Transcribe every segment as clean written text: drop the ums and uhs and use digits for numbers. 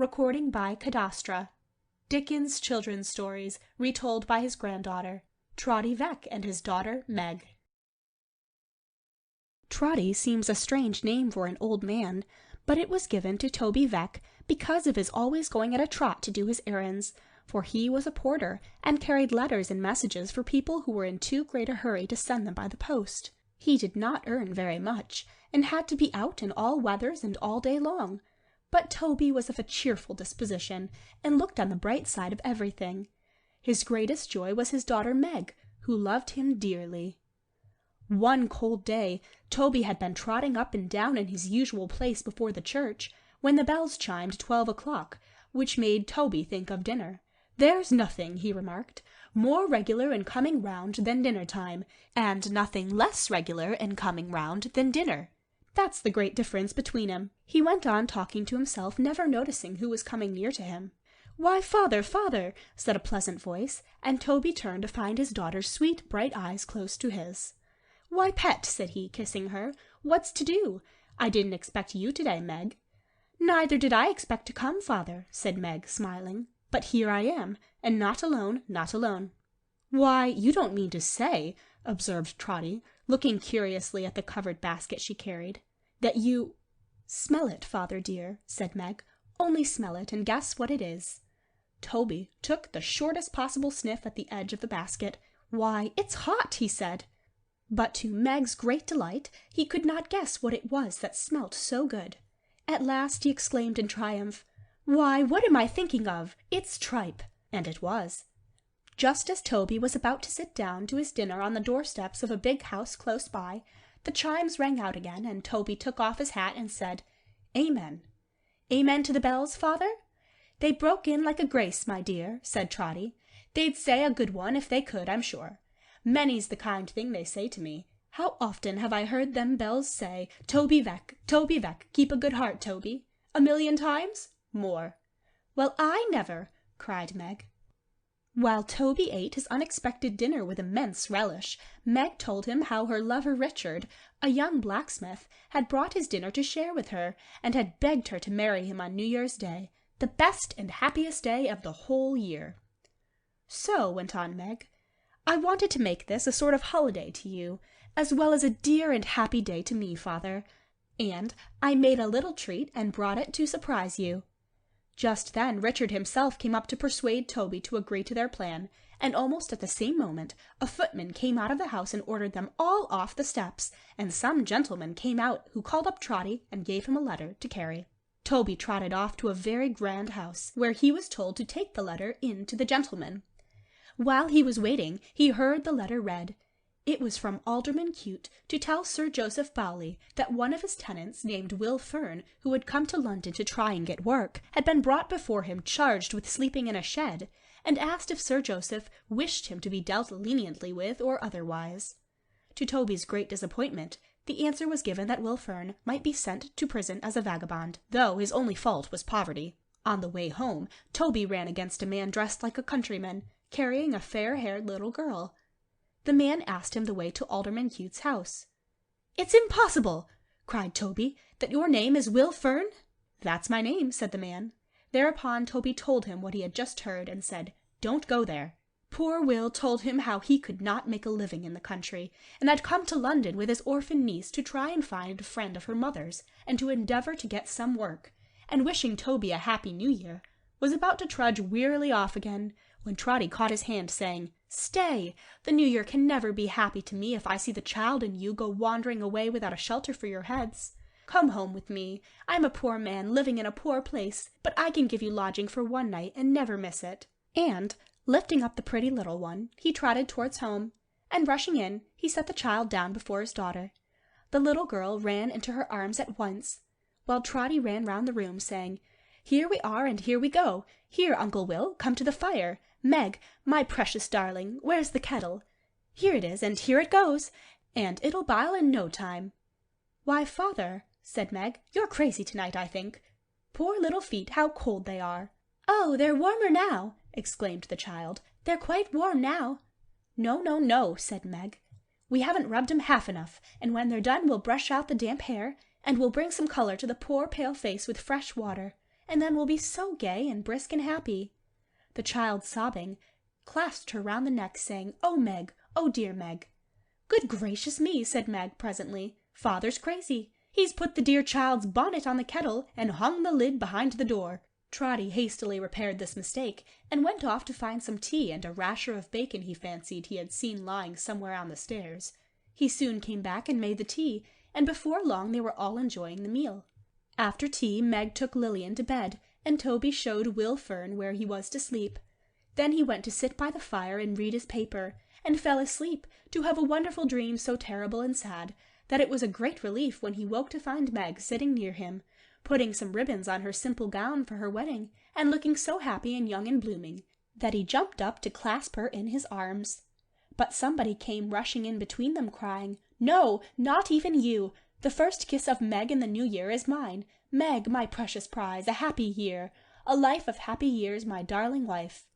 Recording by Cadastra. Dickens Children's Stories, retold by his granddaughter, Trotty VECK and his daughter Meg. Trotty seems a strange name for an old man, but it was given to Toby VECK because of his always going at a trot to do his errands, for he was a porter and carried letters and messages for people who were in too great a hurry to send them by the post. He did not earn very much, and had to be out in all weathers and all day long. But Toby was of a cheerful disposition, and looked on the bright side of everything. His greatest joy was his daughter Meg, who loved him dearly. One cold day, Toby had been trotting up and down in his usual place before the church, when the bells chimed 12 o'clock, which made Toby think of dinner. "There's nothing," he remarked, "more regular in coming round than dinner time, and nothing less regular in coming round than dinner. That's the great difference between 'em." He went on talking to himself, never noticing who was coming near to him. "Why, father, father!" said a pleasant voice, and Toby turned to find his daughter's sweet, bright eyes close to his. "Why, pet," said he, kissing her, "what's to do? I didn't expect you today, Meg." "Neither did I expect to come, father," said Meg, smiling. "But here I am, and not alone, not alone." "Why, you don't mean to say," observed Trotty, looking curiously at the covered basket she carried, "that you—" "Smell it, father dear," said Meg. "Only smell it, and guess what it is." Toby took the shortest possible sniff at the edge of the basket. "Why, it's hot," he said. But to Meg's great delight, he could not guess what it was that smelt so good. At last he exclaimed in triumph, "Why, what am I thinking of? It's tripe!" And it was. Just as Toby was about to sit down to his dinner on the doorsteps of a big house close by, the chimes rang out again, and Toby took off his hat and said, "Amen." "Amen to the bells, father?" "They broke in like a grace, my dear," said Trotty. "They'd say a good one if they could, I'm sure. Many's the kind thing they say to me. How often have I heard them bells say, 'Toby VECK, keep a good heart, Toby.' 1,000,000 times? More." "Well, I never!" cried Meg. While Toby ate his unexpected dinner with immense relish, Meg told him how her lover Richard, a young blacksmith, had brought his dinner to share with her, and had begged her to marry him on New Year's Day, the best and happiest day of the whole year. "So," went on Meg, "I wanted to make this a sort of holiday to you, as well as a dear and happy day to me, father, and I made a little treat and brought it to surprise you." Just then Richard himself came up to persuade Toby to agree to their plan, and almost at the same moment a footman came out of the house and ordered them all off the steps, and some gentleman came out who called up Trotty and gave him a letter to carry. Toby trotted off to a very grand house, where he was told to take the letter in to the gentleman. While he was waiting, he heard the letter read. It was from Alderman Cute to tell Sir Joseph Bowley that one of his tenants, named Will Fern, who had come to London to try and get work, had been brought before him charged with sleeping in a shed, and asked if Sir Joseph wished him to be dealt leniently with or otherwise. To Toby's great disappointment, the answer was given that Will Fern might be sent to prison as a vagabond, though his only fault was poverty. On the way home, Toby ran against a man dressed like a countryman, carrying a fair-haired little girl. The man asked him the way to Alderman Cute's house. "It's impossible," cried Toby, "that your name is Will Fern?" "That's my name," said the man. Thereupon Toby told him what he had just heard, and said, "Don't go there." Poor Will told him how he could not make a living in the country, and had come to London with his orphan niece to try and find a friend of her mother's, and to endeavour to get some work, and wishing Toby a happy New Year, was about to trudge wearily off again, when Trotty caught his hand, saying, "Stay! The New Year can never be happy to me if I see the child and you go wandering away without a shelter for your heads. Come home with me. I am a poor man living in a poor place, but I can give you lodging for one night and never miss it." And, lifting up the pretty little one, he trotted towards home, and rushing in, he set the child down before his daughter. The little girl ran into her arms at once, while Trotty ran round the room, saying, "Here we are and here we go. Here, Uncle Will, come to the fire. Meg, my precious darling, where's the kettle? Here it is, and here it goes, and it'll bile in no time." "Why, father," said Meg, "you're crazy tonight, I think. Poor little feet, how cold they are." "Oh, they're warmer now," exclaimed the child. "They're quite warm now." "No, no, no," said Meg. "We haven't rubbed 'em half enough, and when they're done we'll brush out the damp hair, and we'll bring some colour to the poor pale face with fresh water, and then we'll be so gay and brisk and happy." The child, sobbing, clasped her round the neck, saying, "Oh, Meg! Oh, dear Meg!" "Good gracious me!" said Meg presently. "Father's crazy. He's put the dear child's bonnet on the kettle and hung the lid behind the door." Trotty hastily repaired this mistake, and went off to find some tea and a rasher of bacon he fancied he had seen lying somewhere on the stairs. He soon came back and made the tea, and before long they were all enjoying the meal. After tea Meg took Lilian to bed, and Toby showed Will Fern where he was to sleep. Then he went to sit by the fire and read his paper, and fell asleep to have a wonderful dream so terrible and sad that it was a great relief when he woke to find Meg sitting near him, putting some ribbons on her simple gown for her wedding, and looking so happy and young and blooming that he jumped up to clasp her in his arms. But somebody came rushing in between them, crying, "No, not even you! The first kiss of Meg in the new year is mine. Meg, my precious prize, a happy year! A life of happy years, my darling wife!"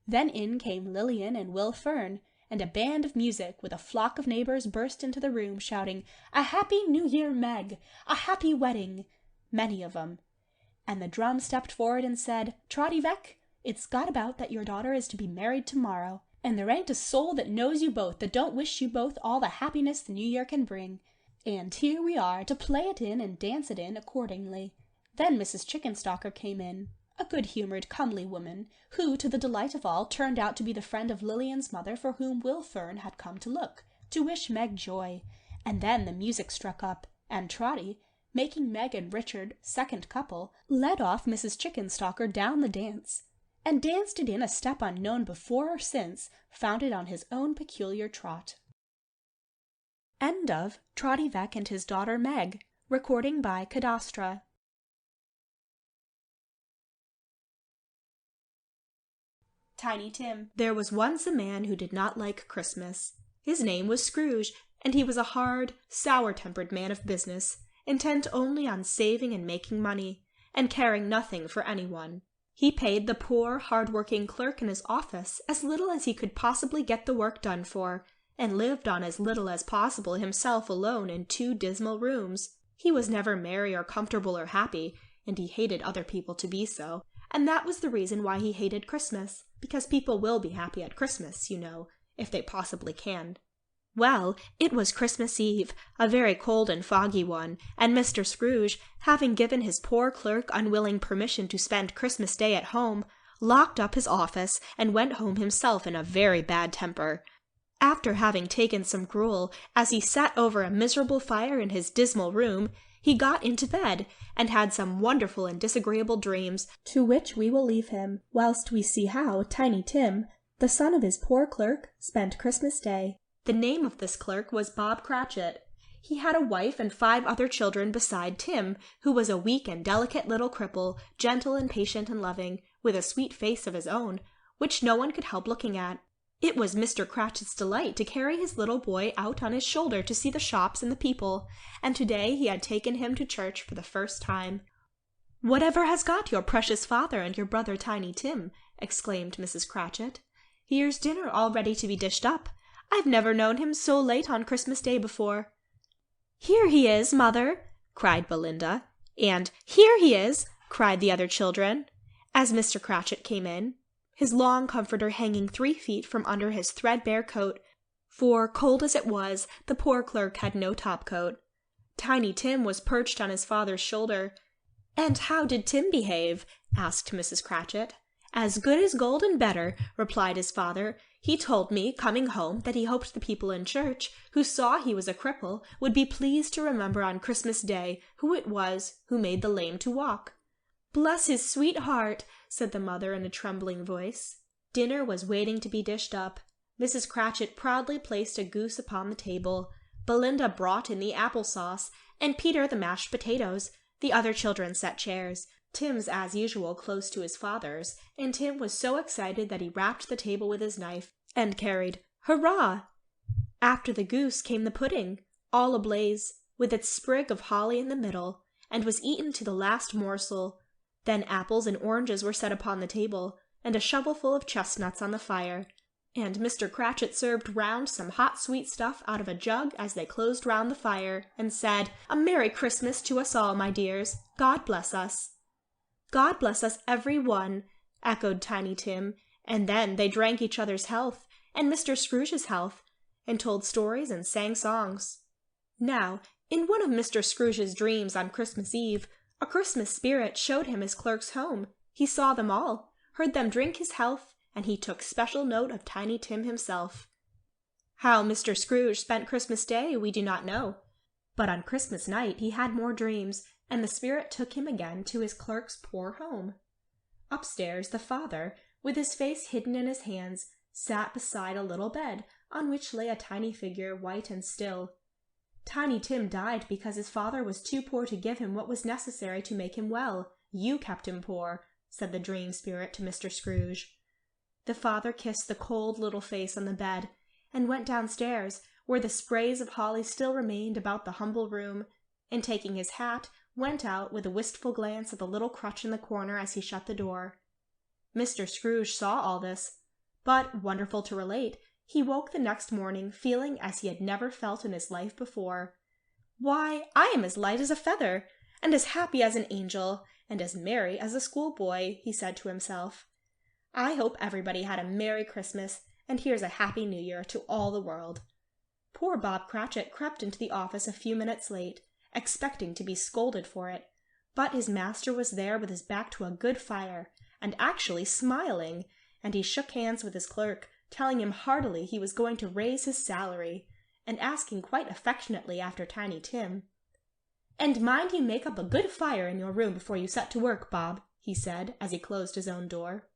Then in came Lilian and Will Fern, and a band of music with a flock of neighbours burst into the room, shouting, "A happy New Year, Meg! A happy wedding!" Many of 'em. And the drum stepped forward and said, "Trotty Veck, it's got about that your daughter is to be married tomorrow, and there ain't a soul that knows you both that don't wish you both all the happiness the new year can bring. And here we are to play it in and dance it in accordingly." Then Mrs. Chickenstalker came in, a good-humoured, comely woman, who, to the delight of all, turned out to be the friend of Lilian's mother for whom Will Fern had come to look, to wish Meg joy. And then the music struck up, and Trotty, making Meg and Richard second couple, led off Mrs. Chickenstalker down the dance, and danced it in a step unknown before or since, founded on his own peculiar trot. End of Trotty Veck and His Daughter Meg. Recording by Cadastra. Tiny Tim. There was once a man who did not like Christmas. His name was Scrooge, and he was a hard, sour-tempered man of business, intent only on saving and making money, and caring nothing for anyone. He paid the poor, hard-working clerk in his office as little as he could possibly get the work done for, and lived on as little as possible himself alone in 2 dismal rooms. He was never merry or comfortable or happy, and he hated other people to be so, and that was the reason why he hated Christmas, because people will be happy at Christmas, you know, if they possibly can. Well, it was Christmas Eve, a very cold and foggy one, and Mr. Scrooge, having given his poor clerk unwilling permission to spend Christmas Day at home, locked up his office and went home himself in a very bad temper. After having taken some gruel, as he sat over a miserable fire in his dismal room, he got into bed, and had some wonderful and disagreeable dreams, to which we will leave him, whilst we see how Tiny Tim, the son of his poor clerk, spent Christmas Day. The name of this clerk was Bob Cratchit. He had a wife and 5 other children beside Tim, who was a weak and delicate little cripple, gentle and patient and loving, with a sweet face of his own, which no one could help looking at. It was Mr. Cratchit's delight to carry his little boy out on his shoulder to see the shops and the people, and to-day he had taken him to church for the first time. "Whatever has got your precious father and your brother Tiny Tim?" exclaimed Mrs. Cratchit. "Here's dinner all ready to be dished up. I've never known him so late on Christmas Day before." "Here he is, mother!" cried Belinda, and "Here he is!" cried the other children, as Mr. Cratchit came in, his long comforter hanging 3 feet from under his threadbare coat, for, cold as it was, the poor clerk had no topcoat. Tiny Tim was perched on his father's shoulder. "And how did Tim behave?" asked Mrs. Cratchit. "As good as gold and better," replied his father. "He told me, coming home, that he hoped the people in church, who saw he was a cripple, would be pleased to remember on Christmas Day who it was who made the lame to walk." "Bless his sweet heart!" said the mother in a trembling voice. Dinner was waiting to be dished up. Mrs. Cratchit proudly placed a goose upon the table. Belinda brought in the apple-sauce, and Peter the mashed potatoes. The other children set chairs. Tim's, as usual, close to his father's, and Tim was so excited that he rapped the table with his knife, and carried, "Hurrah!" After the goose came the pudding, all ablaze, with its sprig of holly in the middle, and was eaten to the last morsel. Then apples and oranges were set upon the table, and a shovelful of chestnuts on the fire, and Mr. Cratchit served round some hot sweet stuff out of a jug as they closed round the fire, and said, "A Merry Christmas to us all, my dears. God bless us." God bless us every one, echoed Tiny Tim, and then they drank each other's health, and Mr. Scrooge's health, and told stories and sang songs. Now, in one of Mr. Scrooge's dreams on Christmas Eve, a Christmas spirit showed him his clerk's home. He saw them all, heard them drink his health, and he took special note of Tiny Tim himself. How Mr. Scrooge spent Christmas Day we do not know, but on Christmas night he had more dreams, and the spirit took him again to his clerk's poor home. Upstairs the father, with his face hidden in his hands, sat beside a little bed on which lay a tiny figure, white and still. Tiny Tim died because his father was too poor to give him what was necessary to make him well. You kept him poor, said the dream spirit to Mr. Scrooge. The father kissed the cold little face on the bed, and went downstairs, where the sprays of holly still remained about the humble room, and taking his hat, went out with a wistful glance at the little crutch in the corner as he shut the door. Mr. Scrooge saw all this, but, wonderful to relate, he woke the next morning feeling as he had never felt in his life before. "Why, I am as light as a feather, and as happy as an angel, and as merry as a schoolboy," he said to himself. "I hope everybody had a Merry Christmas, and here's a Happy New Year to all the world." Poor Bob Cratchit crept into the office a few minutes late, expecting to be scolded for it, but his master was there with his back to a good fire, and actually smiling, and he shook hands with his clerk, telling him heartily he was going to raise his salary, and asking quite affectionately after Tiny Tim. "And mind you make up a good fire in your room before you set to work, Bob," he said, as he closed his own door.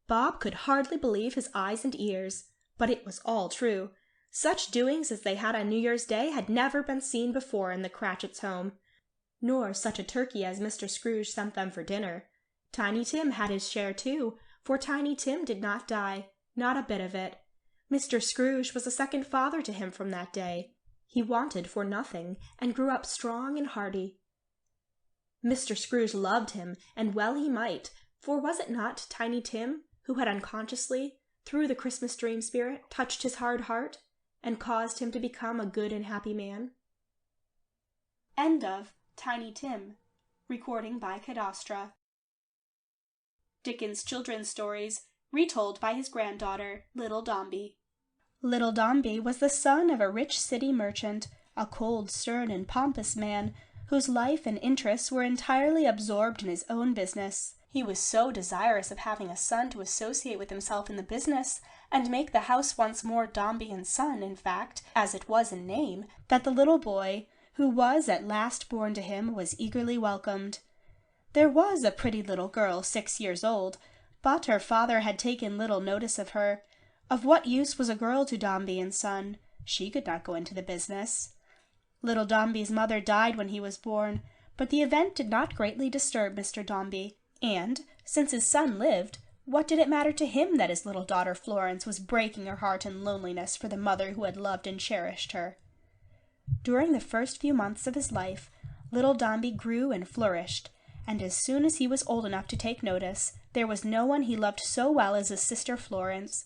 Bob could hardly believe his eyes and ears, but it was all true. Such doings as they had on New Year's Day had never been seen before in the Cratchits' home, nor such a turkey as Mr. Scrooge sent them for dinner. Tiny Tim had his share too, for Tiny Tim did not die, not a bit of it. Mr. Scrooge was a second father to him from that day. He wanted for nothing, and grew up strong and hearty. Mr. Scrooge loved him, and well he might, for was it not Tiny Tim who had unconsciously, through the Christmas dream spirit, touched his hard heart, and caused him to become a good and happy man? End of Tiny Tim. Recording by Cadastra. Dickens' children's stories, retold by his granddaughter, Little Dombey. Little Dombey was the son of a rich city merchant, a cold, stern, and pompous man, whose life and interests were entirely absorbed in his own business. He was so desirous of having a son to associate with himself in the business, and make the house once more Dombey and Son, in fact, as it was in name, that the little boy, who was at last born to him, was eagerly welcomed. There was a pretty little girl 6 years old, but her father had taken little notice of her. Of what use was a girl to Dombey and Son? She could not go into the business. Little Dombey's mother died when he was born, but the event did not greatly disturb Mr. Dombey, and, since his son lived, what did it matter to him that his little daughter Florence was breaking her heart in loneliness for the mother who had loved and cherished her? During the first few months of his life, little Dombey grew and flourished, and as soon as he was old enough to take notice, there was no one he loved so well as his sister Florence.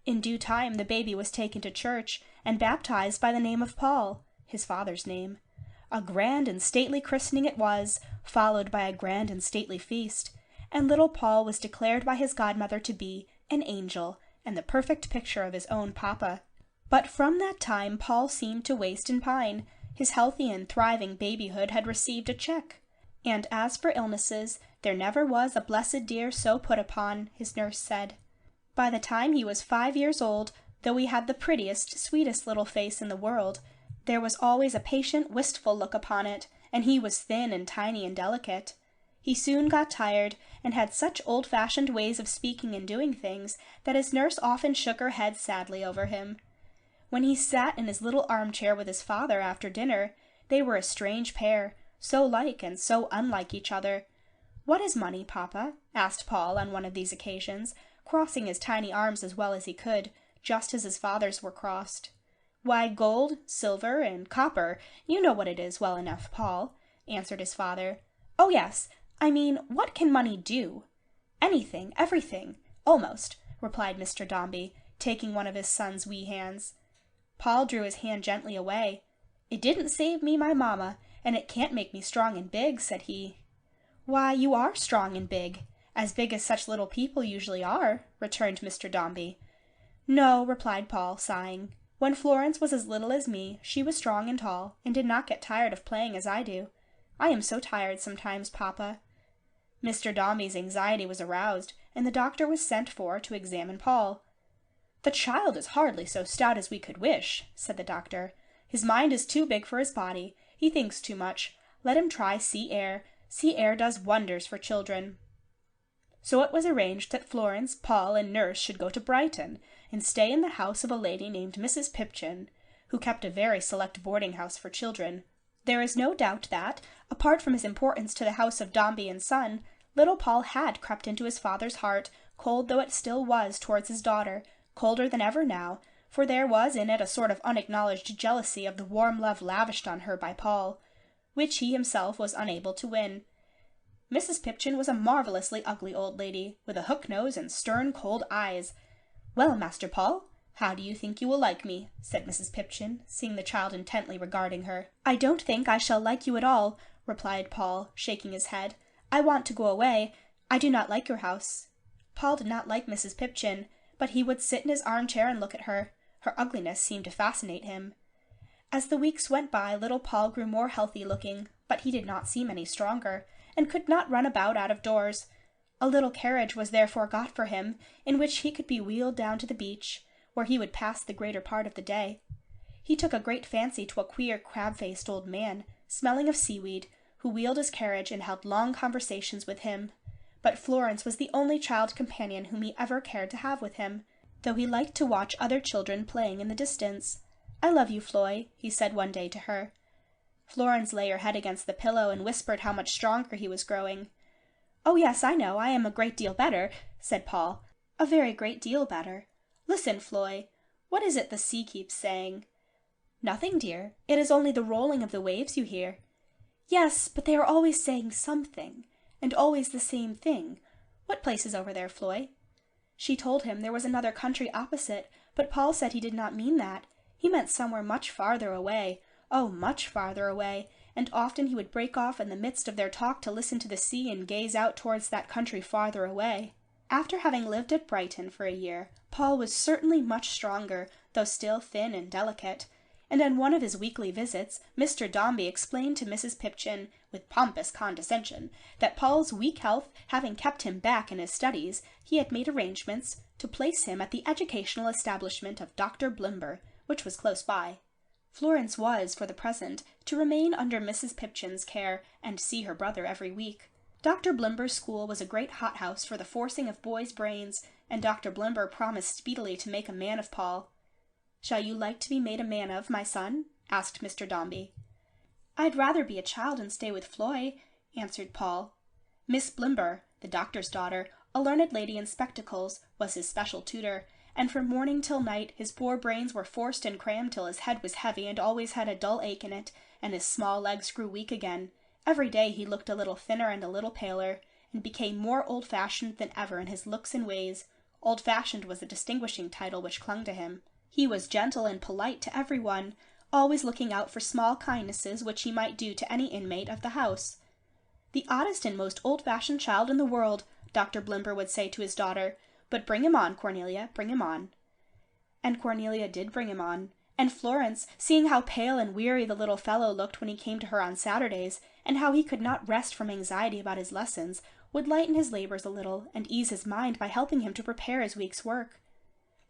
In due time the baby was taken to church, and baptized by the name of Paul, his father's name. A grand and stately christening it was, followed by a grand and stately feast, and little Paul was declared by his godmother to be an angel, and the perfect picture of his own papa. But from that time Paul seemed to waste and pine. His healthy and thriving babyhood had received a check, and as for illnesses, there never was a blessed dear so put upon, his nurse said. By the time he was 5 years old, though he had the prettiest, sweetest little face in the world, there was always a patient, wistful look upon it, and he was thin and tiny and delicate. He soon got tired, and had such old-fashioned ways of speaking and doing things that his nurse often shook her head sadly over him. When he sat in his little armchair with his father after dinner, they were a strange pair, so like and so unlike each other. "What is money, papa?" asked Paul on one of these occasions, crossing his tiny arms as well as he could, just as his father's were crossed. "Why, gold, silver, and copper. You know what it is well enough, Paul," answered his father. "Oh, yes. I mean, what can money do?" "Anything, everything, almost," replied Mr. Dombey, taking one of his son's wee hands. Paul drew his hand gently away. "It didn't save me my mamma, and it can't make me strong and big," said he. "Why, you are strong and big as such little people usually are," returned Mr. Dombey. "No," replied Paul, sighing. "When Florence was as little as me, she was strong and tall, and did not get tired of playing as I do. I am so tired sometimes, papa." Mr. Dombey's anxiety was aroused, and the doctor was sent for to examine Paul. "The child is hardly so stout as we could wish," said the doctor. "His mind is too big for his body. He thinks too much. Let him try sea air. Sea air does wonders for children." So it was arranged that Florence, Paul, and nurse should go to Brighton, and stay in the house of a lady named Mrs. Pipchin, who kept a very select boarding house for children. There is no doubt that, apart from his importance to the house of Dombey and Son, little Paul had crept into his father's heart, cold though it still was towards his daughter, colder than ever now, for there was in it a sort of unacknowledged jealousy of the warm love lavished on her by Paul, which he himself was unable to win. Mrs. Pipchin was a marvellously ugly old lady, with a hook nose and stern, cold eyes. "Well, Master Paul, how do you think you will like me?" said Mrs. Pipchin, seeing the child intently regarding her. "I don't think I shall like you at all," replied Paul, shaking his head. "I want to go away. I do not like your house." Paul did not like Mrs. Pipchin, but he would sit in his armchair and look at her. Her ugliness seemed to fascinate him. As the weeks went by, little Paul grew more healthy-looking, but he did not seem any stronger, and could not run about out of doors. A little carriage was therefore got for him, in which he could be wheeled down to the beach, where he would pass the greater part of the day. He took a great fancy to a queer, crab-faced old man, smelling of seaweed, who wheeled his carriage and held long conversations with him. But Florence was the only child companion whom he ever cared to have with him, though he liked to watch other children playing in the distance. "I love you, Floy," he said one day to her. Florence lay her head against the pillow and whispered how much stronger he was growing. "Oh, yes, I know, I am a great deal better," said Paul. "A very great deal better. Listen, Floy, what is it the sea keeps saying?" "Nothing, dear. It is only the rolling of the waves you hear." "Yes, but they are always saying something, and always the same thing. What place is over there, Floy?" She told him there was another country opposite, but Paul said he did not mean that. He meant somewhere much farther away. Oh, much farther away, and often he would break off in the midst of their talk to listen to the sea and gaze out towards that country farther away. After having lived at Brighton for a year, Paul was certainly much stronger, though still thin and delicate, and on one of his weekly visits, Mr. Dombey explained to Mrs. Pipchin, with pompous condescension, that Paul's weak health having kept him back in his studies, he had made arrangements to place him at the educational establishment of Dr. Blimber, which was close by. Florence was, for the present, to remain under Mrs. Pipchin's care and see her brother every week. Dr. Blimber's school was a great hothouse for the forcing of boys' brains, and Dr. Blimber promised speedily to make a man of Paul. "Shall you like to be made a man of, my son?" asked Mr. Dombey. "I'd rather be a child and stay with Floy," answered Paul. Miss Blimber, the doctor's daughter, a learned lady in spectacles, was his special tutor, and from morning till night his poor brains were forced and crammed till his head was heavy and always had a dull ache in it, and his small legs grew weak again. Every day he looked a little thinner and a little paler, and became more old-fashioned than ever in his looks and ways. Old-fashioned was the distinguishing title which clung to him. He was gentle and polite to every one, always looking out for small kindnesses which he might do to any inmate of the house. "The oddest and most old-fashioned child in the world," Dr. Blimber would say to his daughter, "but bring him on, Cornelia, bring him on." And Cornelia did bring him on, and Florence, seeing how pale and weary the little fellow looked when he came to her on Saturdays, and how he could not rest from anxiety about his lessons, would lighten his labors a little, and ease his mind by helping him to prepare his week's work.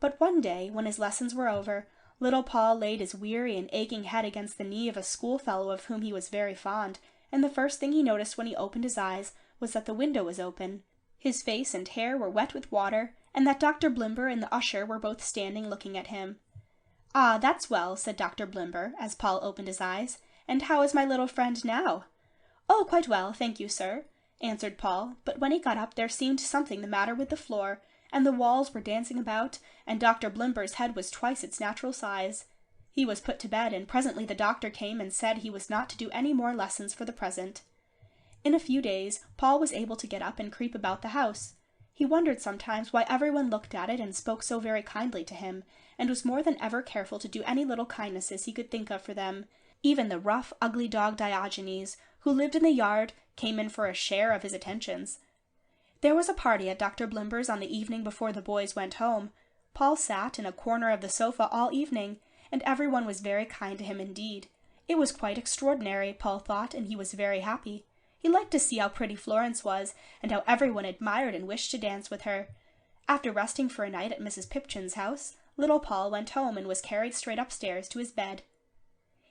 But one day, when his lessons were over, little Paul laid his weary and aching head against the knee of a schoolfellow of whom he was very fond, and the first thing he noticed when he opened his eyes was that the window was open. His face and hair were wet with water, and that Dr. Blimber and the usher were both standing looking at him. "Ah, that's well," said Dr. Blimber, as Paul opened his eyes. "And how is my little friend now?" "Oh, quite well, thank you, sir," answered Paul, but when he got up there seemed something the matter with the floor, and the walls were dancing about, and Dr. Blimber's head was twice its natural size. He was put to bed, and presently the doctor came and said he was not to do any more lessons for the present. In a few days, Paul was able to get up and creep about the house. He wondered sometimes why everyone looked at it and spoke so very kindly to him, and was more than ever careful to do any little kindnesses he could think of for them. Even the rough, ugly dog Diogenes, who lived in the yard, came in for a share of his attentions. There was a party at Dr. Blimber's on the evening before the boys went home. Paul sat in a corner of the sofa all evening, and everyone was very kind to him indeed. It was quite extraordinary, Paul thought, and he was very happy. He liked to see how pretty Florence was, and how everyone admired and wished to dance with her. After resting for a night at Mrs. Pipchin's house, little Paul went home and was carried straight upstairs to his bed.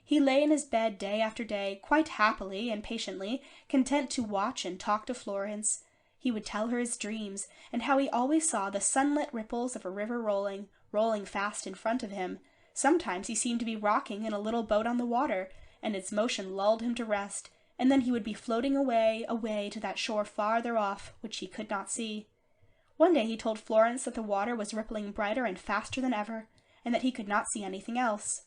He lay in his bed day after day, quite happily and patiently, content to watch and talk to Florence. He would tell her his dreams, and how he always saw the sunlit ripples of a river rolling fast in front of him. Sometimes he seemed to be rocking in a little boat on the water, and its motion lulled him to rest, and then he would be floating away to that shore farther off, which he could not see. One day he told Florence that the water was rippling brighter and faster than ever, and that he could not see anything else.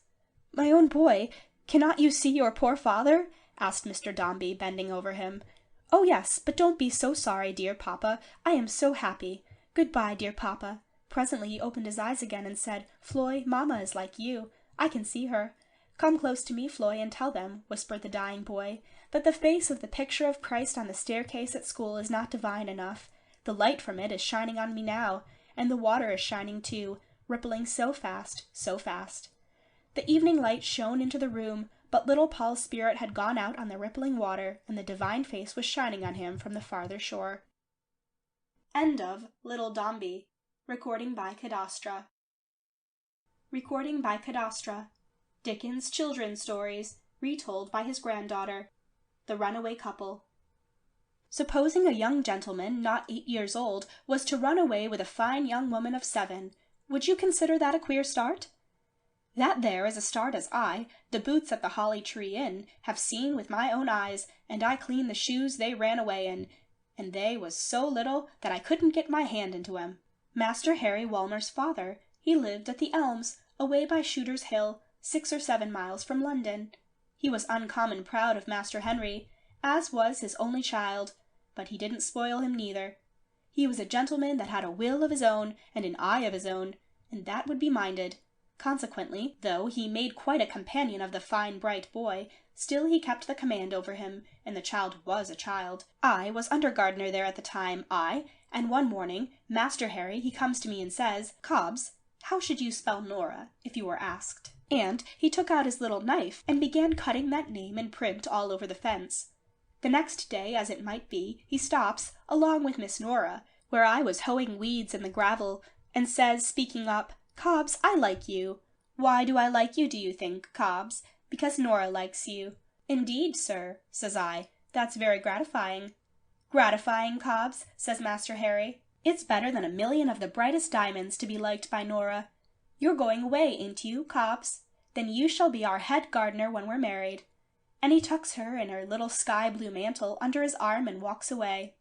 "My own boy, cannot you see your poor father?" asked Mr. Dombey, bending over him. "Oh, yes, but don't be so sorry, dear papa. I am so happy. Good-bye, dear papa." Presently he opened his eyes again and said, "Floy, mamma is like you. I can see her." "Come close to me, Floy, and tell them," whispered the dying boy, "that the face of the picture of Christ on the staircase at school is not divine enough. The light from it is shining on me now, and the water is shining too, rippling so fast, so fast." The evening light shone into the room, but little Paul's spirit had gone out on the rippling water, and the divine face was shining on him from the farther shore. End of Little Dombey. Recording by Cadastra. Recording by Cadastra. Dickens' Children's Stories, retold by his granddaughter. The Runaway Couple. Supposing a young gentleman, not 8 years old, was to run away with a fine young woman of 7, would you consider that a queer start? That there is a start as I, the boots at the Holly Tree Inn, have seen with my own eyes, and I cleaned the shoes they ran away in, and they was so little that I couldn't get my hand into 'em. Master Harry Walmer's father, he lived at the Elms, away by Shooter's Hill, 6 or 7 miles from London. He was uncommon proud of Master Henry, as was his only child, but he didn't spoil him neither. He was a gentleman that had a will of his own, and an eye of his own, and that would be minded. Consequently, though he made quite a companion of the fine bright boy, still he kept the command over him, and the child was a child. I was under gardener there at the time, and one morning Master Harry he comes to me and says, "Cobbs, how should you spell Nora, if you were asked?" And he took out his little knife and began cutting that name in print all over the fence. The next day, as it might be, he stops, along with Miss Nora, where I was hoeing weeds in the gravel, and says, speaking up, "Cobbs, I like you." "Why do I like you, do you think, Cobbs?" "Because Nora likes you." "Indeed, sir," says I, "that's very gratifying." "Gratifying, Cobbs," says Master Harry. "It's better than 1,000,000 of the brightest diamonds to be liked by Nora. You're going away, ain't you, Cobbs? Then you shall be our head gardener when we're married." And he tucks her in her little sky-blue mantle under his arm and walks away.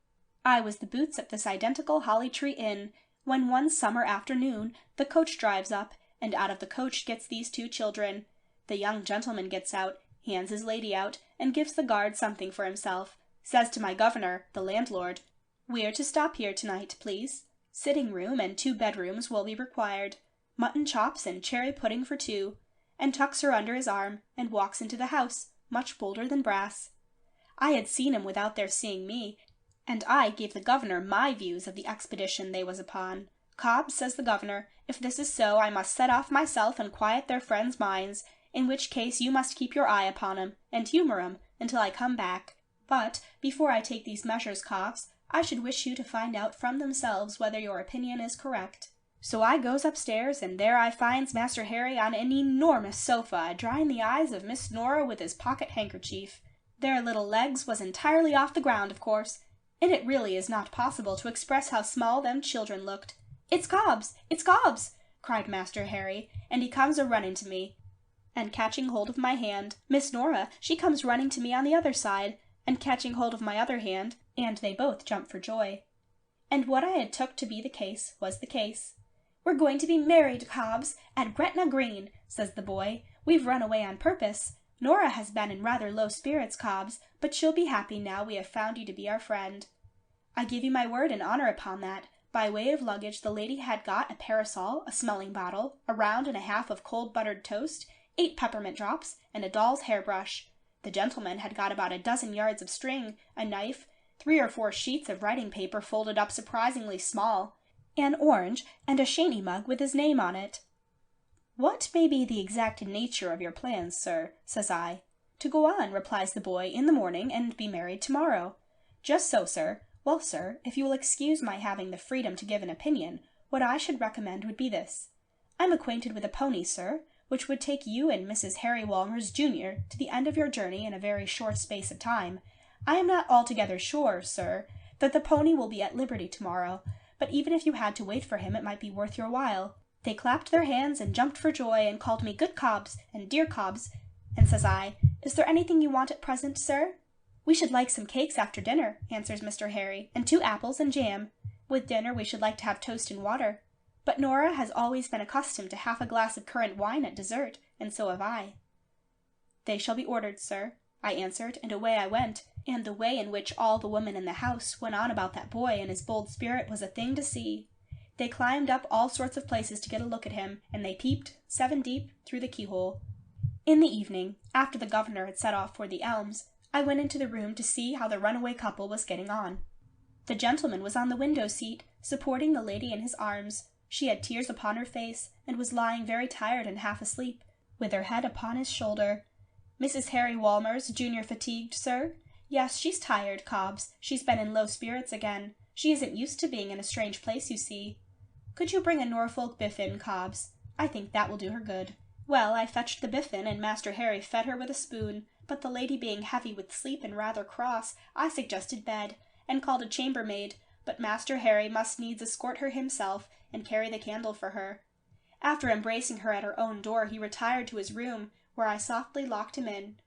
I was the boots at this identical Holly Tree Inn, when one summer afternoon the coach drives up, and out of the coach gets these 2 children. The young gentleman gets out, hands his lady out, and gives the guard something for himself. Says to my governor, the landlord, "We're to stop here tonight, please. Sitting room and 2 bedrooms will be required. Mutton chops and cherry pudding for 2, and tucks her under his arm, and walks into the house, much bolder than brass. I had seen him without their seeing me, and I gave the governor my views of the expedition they was upon. "Cobbs," says the governor, "if this is so, I must set off myself and quiet their friends' minds, in which case you must keep your eye upon 'em, and humour 'em, until I come back. But, before I take these measures, Cobbs, I should wish you to find out from themselves whether your opinion is correct." So I goes upstairs, and there I finds Master Harry on an enormous sofa, drying the eyes of Miss Nora with his pocket handkerchief. Their little legs was entirely off the ground, of course, and it really is not possible to express how small them children looked. "It's Cobbs! It's Cobbs!" cried Master Harry, and he comes a-running to me, and catching hold of my hand. Miss Nora, she comes running to me on the other side, and catching hold of my other hand, and they both jumped for joy. And what I had took to be the case was the case. "We're going to be married, Cobbs, at Gretna Green," says the boy. "We've run away on purpose. Nora has been in rather low spirits, Cobbs, but she'll be happy now we have found you to be our friend." I give you my word and honour upon that. By way of luggage the lady had got a parasol, a smelling bottle, a round and a half of cold buttered toast, 8 peppermint drops, and a doll's hairbrush. The gentleman had got about 12 yards of string, a knife, 3 or 4 sheets of writing paper folded up surprisingly small, an orange, and a shaney mug with his name on it. "What may be the exact nature of your plans, sir?" says I. "To go on," replies the boy, "in the morning, and be married tomorrow." "Just so, sir. Well, sir, if you will excuse my having the freedom to give an opinion, what I should recommend would be this. I'm acquainted with a pony, sir, which would take you and Mrs. Harry Walmers, Jr., to the end of your journey in a very short space of time. I am not altogether sure, sir, that the pony will be at liberty tomorrow, but even if you had to wait for him it might be worth your while." They clapped their hands and jumped for joy, and called me good Cobbs and dear Cobbs, and says I, "Is there anything you want at present, sir?" "We should like some cakes after dinner," answers Mr. Harry, "and 2 apples and jam. With dinner we should like to have toast and water. But Nora has always been accustomed to half a glass of currant wine at dessert, and so have I." "They shall be ordered, sir," I answered, and away I went, and the way in which all the women in the house went on about that boy and his bold spirit was a thing to see. They climbed up all sorts of places to get a look at him, and they peeped, 7 deep, through the keyhole. In the evening, after the governor had set off for the Elms, I went into the room to see how the runaway couple was getting on. The gentleman was on the window seat, supporting the lady in his arms. She had tears upon her face, and was lying very tired and half asleep, with her head upon his shoulder. "Mrs. Harry Walmers, Jr. fatigued, sir?" "Yes, she's tired, Cobbs. She's been in low spirits again. She isn't used to being in a strange place, you see." "Could you bring a Norfolk biffin, Cobbs? I think that will do her good." Well, I fetched the biffin, and Master Harry fed her with a spoon, but the lady being heavy with sleep and rather cross, I suggested bed, and called a chambermaid, but Master Harry must needs escort her himself, and carry the candle for her. After embracing her at her own door, he retired to his room, where I softly locked him in.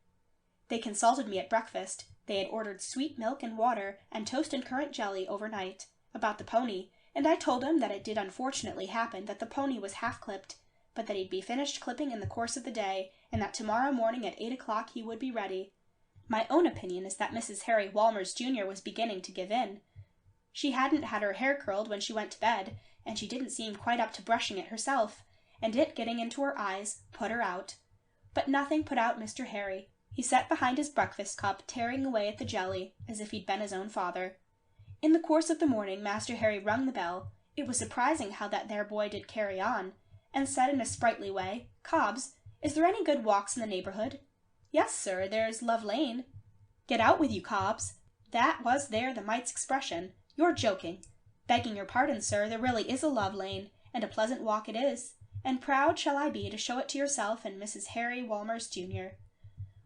They consulted me at breakfast. They had ordered sweet milk and water, and toast and currant jelly overnight, about the pony, and I told him that it did unfortunately happen that the pony was half clipped, but that he'd be finished clipping in the course of the day, and that tomorrow morning at 8 o'clock he would be ready. My own opinion is that Mrs. Harry Walmers, Jr. was beginning to give in. She hadn't had her hair curled when she went to bed, and she didn't seem quite up to brushing it herself, and it getting into her eyes put her out. But nothing put out Mr. Harry. He sat behind his breakfast cup, tearing away at the jelly, as if he'd been his own father. In the course of the morning, Master Harry rung the bell. It was surprising how that there boy did carry on, and said in a sprightly way, "Cobbs, is there any good walks in the neighbourhood?" "Yes, sir, there's Love Lane." "Get out with you, Cobbs." That was there the mite's expression. "You're joking." "Begging your pardon, sir, there really is a Love Lane, and a pleasant walk it is, and proud shall I be to show it to yourself and Mrs. Harry Walmers, Jr.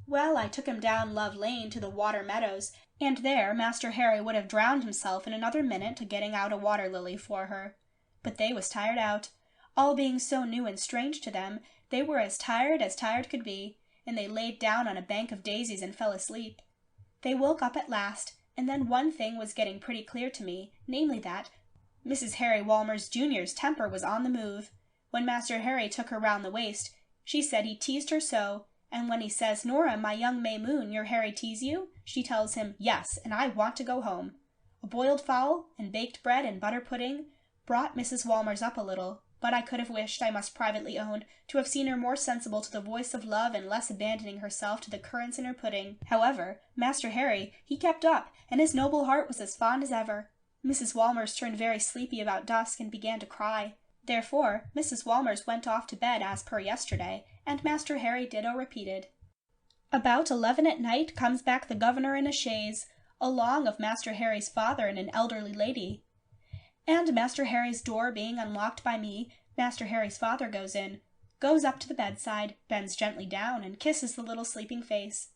Well, I took him down Love Lane to the water meadows, and there Master Harry would have drowned himself in another minute to getting out a water lily for her. But they was tired out. All being so new and strange to them, they were as tired could be, and they laid down on a bank of daisies and fell asleep. They woke up at last, and then one thing was getting pretty clear to me, namely that Mrs. Harry Walmers, Jr.'s temper was on the move. When Master Harry took her round the waist, she said he teased her so, and when he says, "Nora, my young May Moon, your Harry tease you?" she tells him, "Yes, and I want to go home." A boiled fowl, and baked bread and butter pudding, brought Mrs. Walmers up a little, but I could have wished, I must privately own, to have seen her more sensible to the voice of love and less abandoning herself to the currants in her pudding. However, Master Harry, he kept up, and his noble heart was as fond as ever. Mrs. Walmers turned very sleepy about dusk and began to cry. Therefore, Mrs. Walmers went off to bed as per yesterday, and Master Harry ditto repeated. About 11 at night comes back the governor in a chaise, along of Master Harry's father and an elderly lady. And Master Harry's door being unlocked by me, Master Harry's father goes in, goes up to the bedside, bends gently down, and kisses the little sleeping face.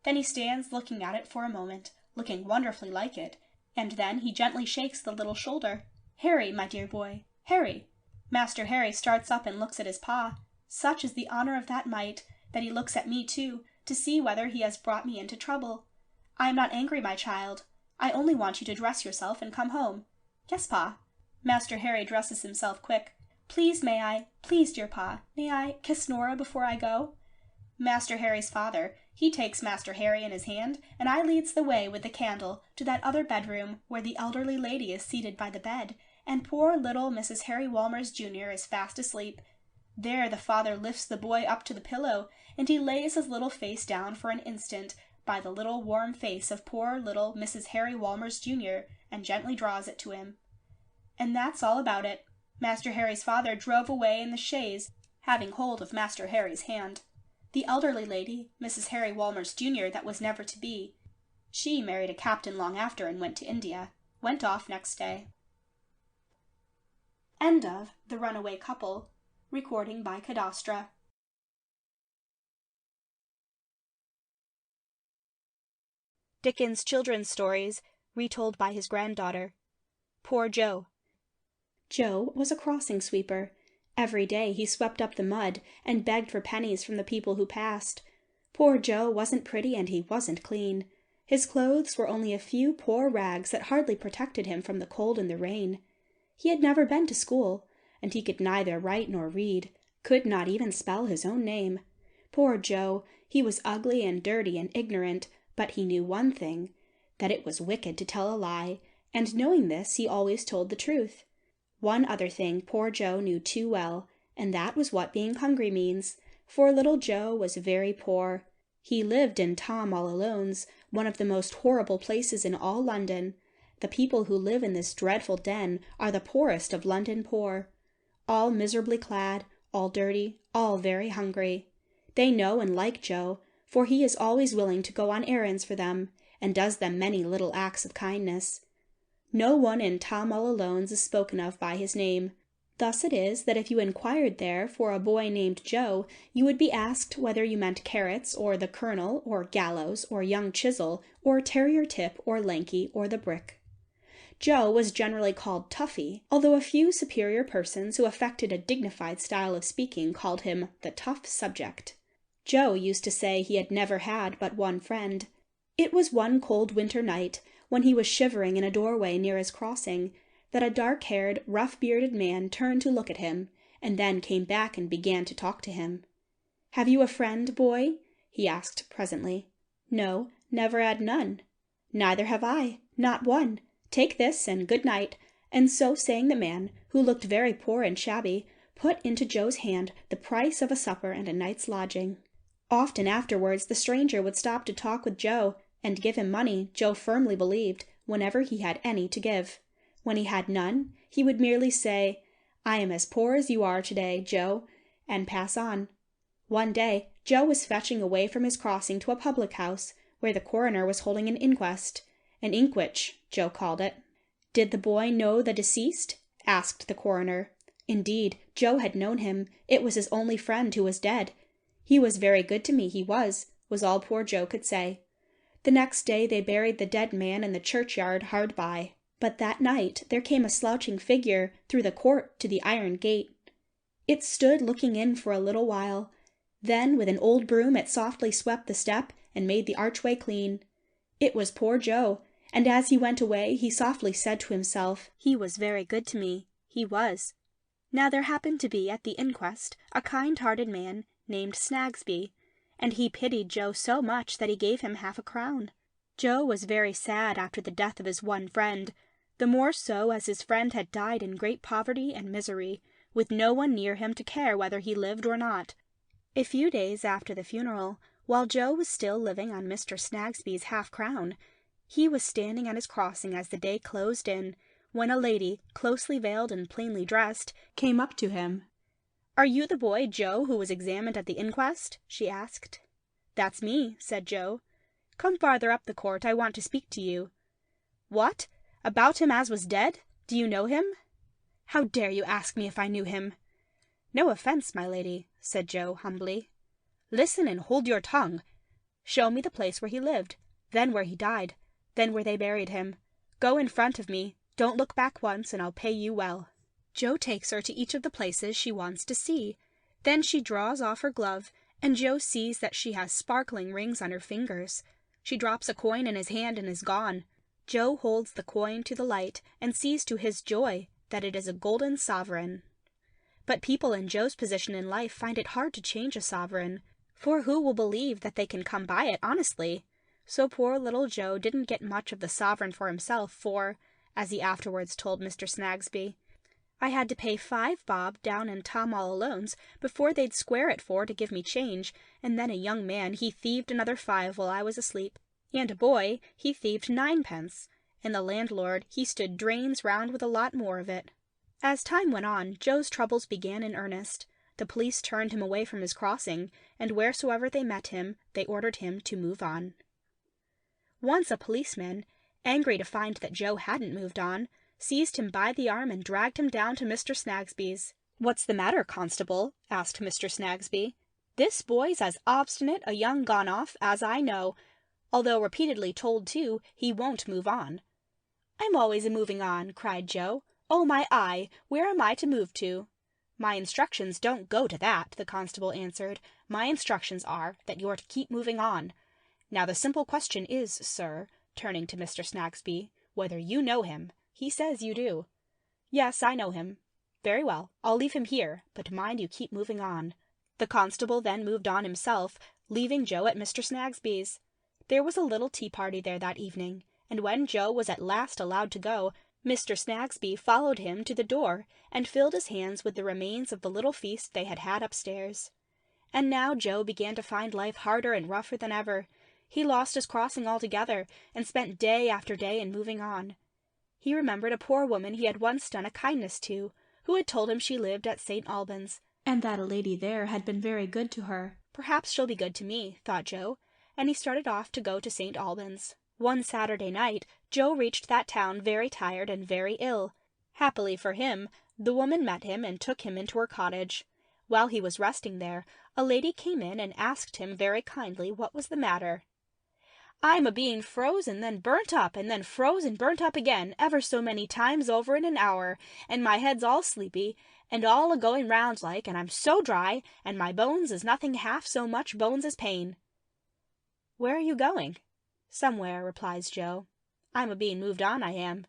Then he stands looking at it for a moment, looking wonderfully like it, and then he gently shakes the little shoulder. "Harry, my dear boy, Harry." Master Harry starts up and looks at his pa. Such is the honour of that mite, that he looks at me too, to see whether he has brought me into trouble. "I am not angry, my child. I only want you to dress yourself and come home." "Yes, pa." Master Harry dresses himself quick. "Please, may I, please, dear pa, may I kiss Nora before I go?" Master Harry's father, he takes Master Harry in his hand, and I leads the way with the candle to that other bedroom where the elderly lady is seated by the bed, and poor little Mrs. Harry Walmers, Jr. is fast asleep. There the father lifts the boy up to the pillow, and he lays his little face down for an instant by the little warm face of poor little Mrs. Harry Walmers, Jr., and gently draws it to him. And that's all about it. Master Harry's father drove away in the chaise, having hold of Master Harry's hand. The elderly lady, Mrs. Harry Walmers, Jr., that was never to be, she married a captain long after and went to India, went off next day. End of The Runaway Couple. Recording by Cadastra. Dickens' children's stories, retold by his granddaughter. Poor Joe. Joe was a crossing sweeper. Every day he swept up the mud and begged for pennies from the people who passed. Poor Joe wasn't pretty and he wasn't clean. His clothes were only a few poor rags that hardly protected him from the cold and the rain. He had never been to school, and he could neither write nor read, could not even spell his own name. Poor Joe, he was ugly and dirty and ignorant, but he knew one thing, that it was wicked to tell a lie, and knowing this he always told the truth. One other thing poor Joe knew too well, and that was what being hungry means, for little Joe was very poor. He lived in Tom all Alone's, one of the most horrible places in all London. The people who live in this dreadful den are the poorest of London poor. All miserably clad, all dirty, all very hungry. They know and like Joe, for he is always willing to go on errands for them, and does them many little acts of kindness. No one in Tom all Alone's is spoken of by his name. Thus it is that if you inquired there for a boy named Joe, you would be asked whether you meant Carrots, or the Colonel, or Gallows, or young Chisel, or Terrier Tip, or Lanky, or the Brick. Joe was generally called Tuffy, although a few superior persons who affected a dignified style of speaking called him the tough subject. Joe used to say he had never had but one friend. It was one cold winter night, when he was shivering in a doorway near his crossing, that a dark-haired, rough-bearded man turned to look at him, and then came back and began to talk to him. "Have you a friend, boy?" he asked presently. "No, never had none." "Neither have I, not one. Take this, and good night." And so saying, the man, who looked very poor and shabby, put into Joe's hand the price of a supper and a night's lodging. Often afterwards the stranger would stop to talk with Joe, and give him money, Joe firmly believed, whenever he had any to give. When he had none, he would merely say, "I am as poor as you are to-day, Joe," and pass on. One day Joe was fetching away from his crossing to a public-house, where the coroner was holding an inquest. An inquich, Joe called it. "Did the boy know the deceased?" asked the coroner. Indeed, Joe had known him. It was his only friend who was dead. "He was very good to me, he was all poor Joe could say. The next day they buried the dead man in the churchyard hard by. But that night there came a slouching figure through the court to the iron gate. It stood looking in for a little while. Then with an old broom it softly swept the step and made the archway clean. It was poor Joe, and as he went away he softly said to himself, 'He was very good to me, he was.' Now there happened to be at the inquest a kind-hearted man named Snagsby, and he pitied Joe so much that he gave him half-a-crown. Joe was very sad after the death of his one friend, the more so as his friend had died in great poverty and misery, with no one near him to care whether he lived or not. A few days after the funeral, while Joe was still living on Mr. Snagsby's half-crown, he was standing at his crossing as the day closed in, when a lady, closely veiled and plainly dressed, came up to him. "Are you the boy, Joe, who was examined at the inquest?" she asked. "That's me," said Joe. "Come farther up the court, I want to speak to you." "What? About him as was dead? Do you know him?" "How dare you ask me if I knew him?" "No offence, my lady," said Joe humbly. "Listen and hold your tongue. Show me the place where he lived, then where he died, then where they buried him. Go in front of me, don't look back once, and I'll pay you well." Joe takes her to each of the places she wants to see. Then she draws off her glove, and Joe sees that she has sparkling rings on her fingers. She drops a coin in his hand and is gone. Joe holds the coin to the light and sees to his joy that it is a golden sovereign. But people in Joe's position in life find it hard to change a sovereign, for who will believe that they can come by it honestly? So poor little Joe didn't get much of the sovereign for himself, for, as he afterwards told Mr. Snagsby, I had to pay 5 bob down in Tom all Alone's before they'd square it for to give me change, and then a young man he thieved another 5 while I was asleep, and a boy he thieved 9 pence, and the landlord he stood drains round with a lot more of it. As time went on, Joe's troubles began in earnest. The police turned him away from his crossing, and wheresoever they met him, they ordered him to move on. Once a policeman, angry to find that Joe hadn't moved on, seized him by the arm and dragged him down to Mr. Snagsby's. "What's the matter, constable?" asked Mr. Snagsby. "This boy's as obstinate a young gone-off as I know, although repeatedly told, too, he won't move on." "I'm always a-moving on," cried Joe. "Oh, my eye, where am I to move to?" "My instructions don't go to that," the constable answered. "My instructions are that you're to keep moving on. Now the simple question is, sir," turning to Mr. Snagsby, "whether you know him. He says you do." "Yes, I know him." "Very well, I'll leave him here, but mind you keep moving on." The constable then moved on himself, leaving Joe at Mr. Snagsby's. There was a little tea-party there that evening, and when Joe was at last allowed to go, Mr. Snagsby followed him to the door and filled his hands with the remains of the little feast they had had upstairs. And now Joe began to find life harder and rougher than ever. He lost his crossing altogether, and spent day after day in moving on. He remembered a poor woman he had once done a kindness to, who had told him she lived at St. Albans, and that a lady there had been very good to her. "Perhaps she'll be good to me," thought Joe, and he started off to go to St. Albans. One Saturday night, Joe reached that town very tired and very ill. Happily for him, the woman met him and took him into her cottage. While he was resting there, a lady came in and asked him very kindly what was the matter. "I'm a-being froze and then burnt up, and then froze and burnt up again, ever so many times over in an hour, and my head's all sleepy, and all a-going round like, and I'm so dry, and my bones is nothing half so much bones as pain." "Where are you going?" "Somewhere," replies Joe. "I'm a-being moved on, I am."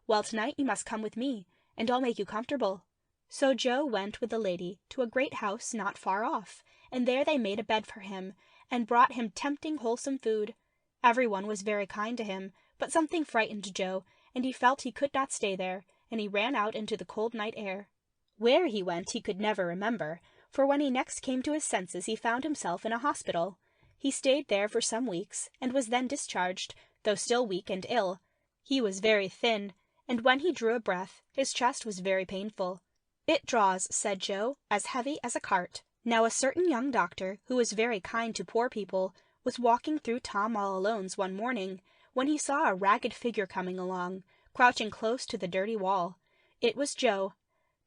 "Well, tonight you must come with me, and I'll make you comfortable." So Joe went with the lady to a great house not far off, and there they made a bed for him, and brought him tempting wholesome food. Everyone was very kind to him, but something frightened Joe, and he felt he could not stay there, and he ran out into the cold night air. Where he went he could never remember, for when he next came to his senses he found himself in a hospital. He stayed there for some weeks, and was then discharged, though still weak and ill. He was very thin, and when he drew a breath, his chest was very painful. "It draws," said Joe, "as heavy as a cart." Now a certain young doctor, who was very kind to poor people, was walking through Tom all Alone's one morning, when he saw a ragged figure coming along, crouching close to the dirty wall. It was Joe.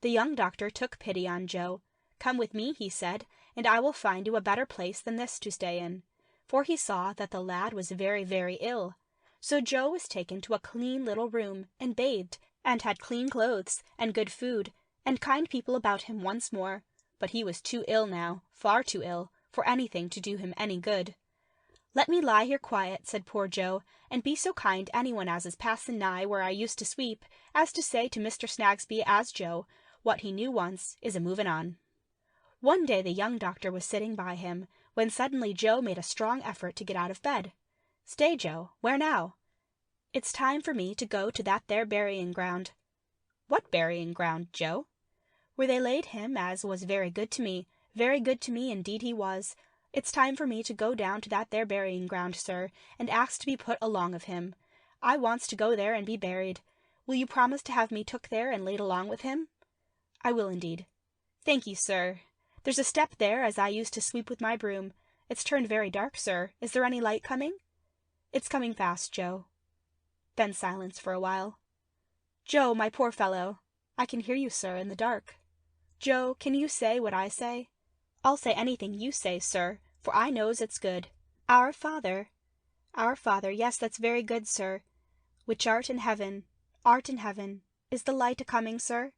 The young doctor took pity on Joe. "Come with me," he said, "and I will find you a better place than this to stay in." For he saw that the lad was very, very ill. So Joe was taken to a clean little room, and bathed, and had clean clothes, and good food, and kind people about him once more. But he was too ill now, far too ill, for anything to do him any good. "Let me lie here quiet," said poor Joe, "and be so kind anyone as is passin' nigh where I used to sweep, as to say to Mr. Snagsby as Joe, what he knew once, is a-movin' on." One day the young doctor was sitting by him, when suddenly Joe made a strong effort to get out of bed. "Stay, Joe, where now?" "It's time for me to go to that there burying ground." "What burying ground, Joe?" "Where they laid him as was very good to me indeed he was. It's time for me to go down to that there burying ground, sir, and ask to be put along of him. I wants to go there and be buried. Will you promise to have me took there and laid along with him?" "I will indeed." "Thank ye, sir. There's a step there as I used to sweep with my broom. It's turned very dark, sir. Is there any light coming?" "It's coming fast, Joe." Then silence for a while. "Joe, my poor fellow." "I can hear you, sir, in the dark." "Joe, can you say what I say?" "I'll say anything you say, sir, for I knows it's good." "Our Father." "Our Father, yes, that's very good, sir. Which art in heaven. Is the light a-coming, sir?"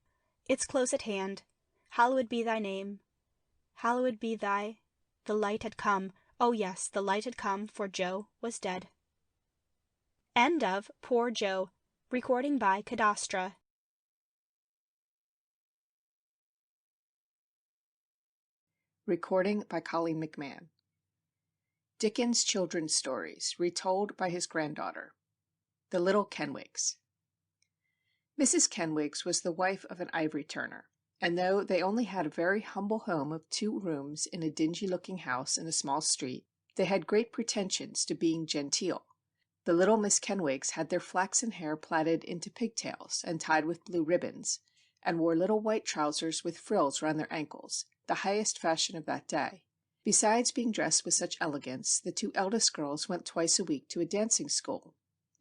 "It's close at hand. Hallowed be thy name. Hallowed be thy—" The light had come. Oh yes, the light had come, for Joe was dead. End of Poor Joe. Recording by Cadastra. Recording by Colleen McMahon. Dickens Children's Stories, retold by his granddaughter. The Little Kenwigs. Mrs. Kenwigs was the wife of an ivory turner, and though they only had a very humble home of 2 rooms in a dingy-looking house in a small street, they had great pretensions to being genteel. The little Miss Kenwigs had their flaxen hair plaited into pigtails and tied with blue ribbons, and wore little white trousers with frills round their ankles, the highest fashion of that day. Besides being dressed with such elegance, the 2 eldest girls went twice a week to a dancing school.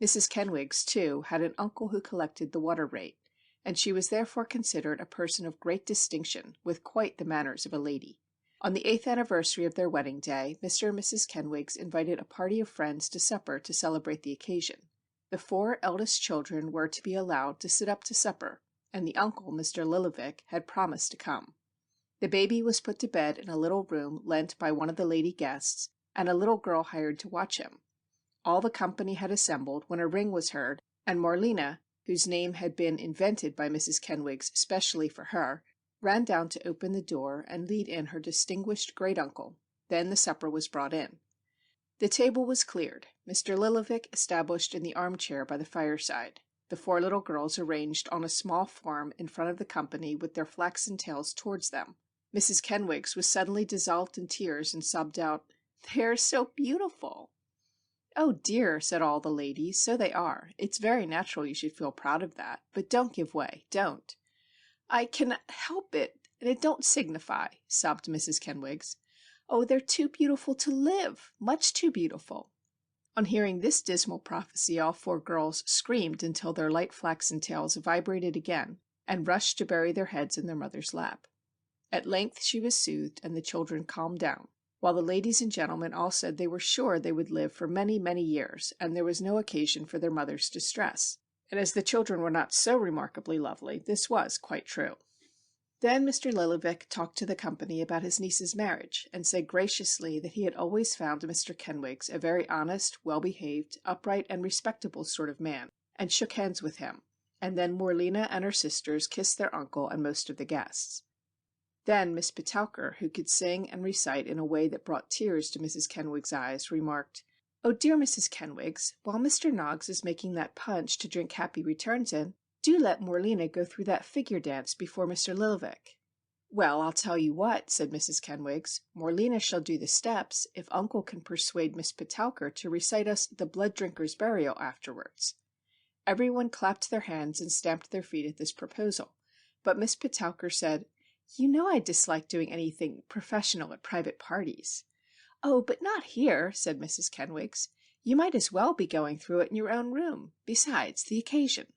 Mrs. Kenwigs, too, had an uncle who collected the water rate, and she was therefore considered a person of great distinction, with quite the manners of a lady. On the 8th anniversary of their wedding day, Mr. and Mrs. Kenwigs invited a party of friends to supper to celebrate the occasion. The 4 eldest children were to be allowed to sit up to supper, and the uncle, Mr. Lillivick, had promised to come. The baby was put to bed in a little room lent by one of the lady guests, and a little girl hired to watch him. All the company had assembled when a ring was heard, and Morlena, whose name had been invented by Mrs. Kenwigs specially for her, ran down to open the door and lead in her distinguished great-uncle. Then the supper was brought in. The table was cleared, Mr. Lillivick established in the armchair by the fireside, the 4 little girls arranged on a small form in front of the company with their flaxen tails towards them. Mrs. Kenwigs was suddenly dissolved in tears and sobbed out, "They are so beautiful!" "Oh dear," said all the ladies, "so they are. It's very natural you should feel proud of that, but don't give way, don't." "I cannot help it, and it don't signify," sobbed Mrs. Kenwigs. "Oh, they're too beautiful to live, much too beautiful." On hearing this dismal prophecy, all 4 girls screamed until their light flaxen tails vibrated again, and rushed to bury their heads in their mother's lap. At length she was soothed, and the children calmed down, while the ladies and gentlemen all said they were sure they would live for many, many years, and there was no occasion for their mother's distress. And as the children were not so remarkably lovely, this was quite true. Then Mr. Lillivick talked to the company about his niece's marriage, and said graciously that he had always found Mr. Kenwigs a very honest, well-behaved, upright, and respectable sort of man, and shook hands with him, and then Morlena and her sisters kissed their uncle and most of the guests. Then Miss Petowker, who could sing and recite in a way that brought tears to Mrs. Kenwigs' eyes, remarked, "Oh, dear Mrs. Kenwigs, while Mr. Noggs is making that punch to drink happy returns in, do let Morlena go through that figure dance before Mr. Lillivick." "Well, I'll tell you what," said Mrs. Kenwigs, "Morlena shall do the steps, if uncle can persuade Miss Petowker to recite us the Blood Drinker's Burial afterwards." Everyone clapped their hands and stamped their feet at this proposal, but Miss Petowker said, "You know I dislike doing anything professional at private parties." "Oh, but not here," said Mrs. Kenwigs. "You might as well be going through it in your own room. Besides, the occasion."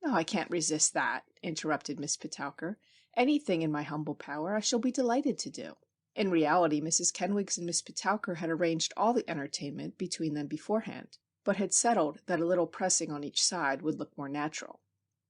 "Oh, I can't resist that," interrupted Miss Petowker. "Anything in my humble power I shall be delighted to do." In reality, Mrs. Kenwigs and Miss Petowker had arranged all the entertainment between them beforehand, but had settled that a little pressing on each side would look more natural.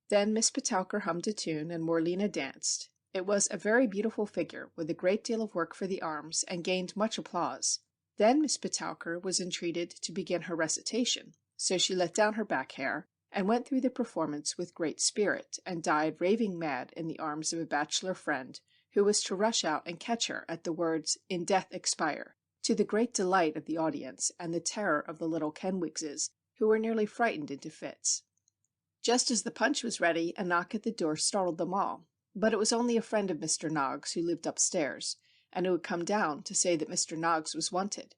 Then Miss Petowker hummed a tune, and Morlena danced. It was a very beautiful figure, with a great deal of work for the arms, and gained much applause. Then Miss Petowker was entreated to begin her recitation, so she let down her back hair, and went through the performance with great spirit, and died raving mad in the arms of a bachelor friend, who was to rush out and catch her at the words, "In death expire," to the great delight of the audience, and the terror of the little Kenwigses, who were nearly frightened into fits. Just as the punch was ready, a knock at the door startled them all. But it was only a friend of Mr. Noggs, who lived upstairs, and who had come down to say that Mr. Noggs was wanted.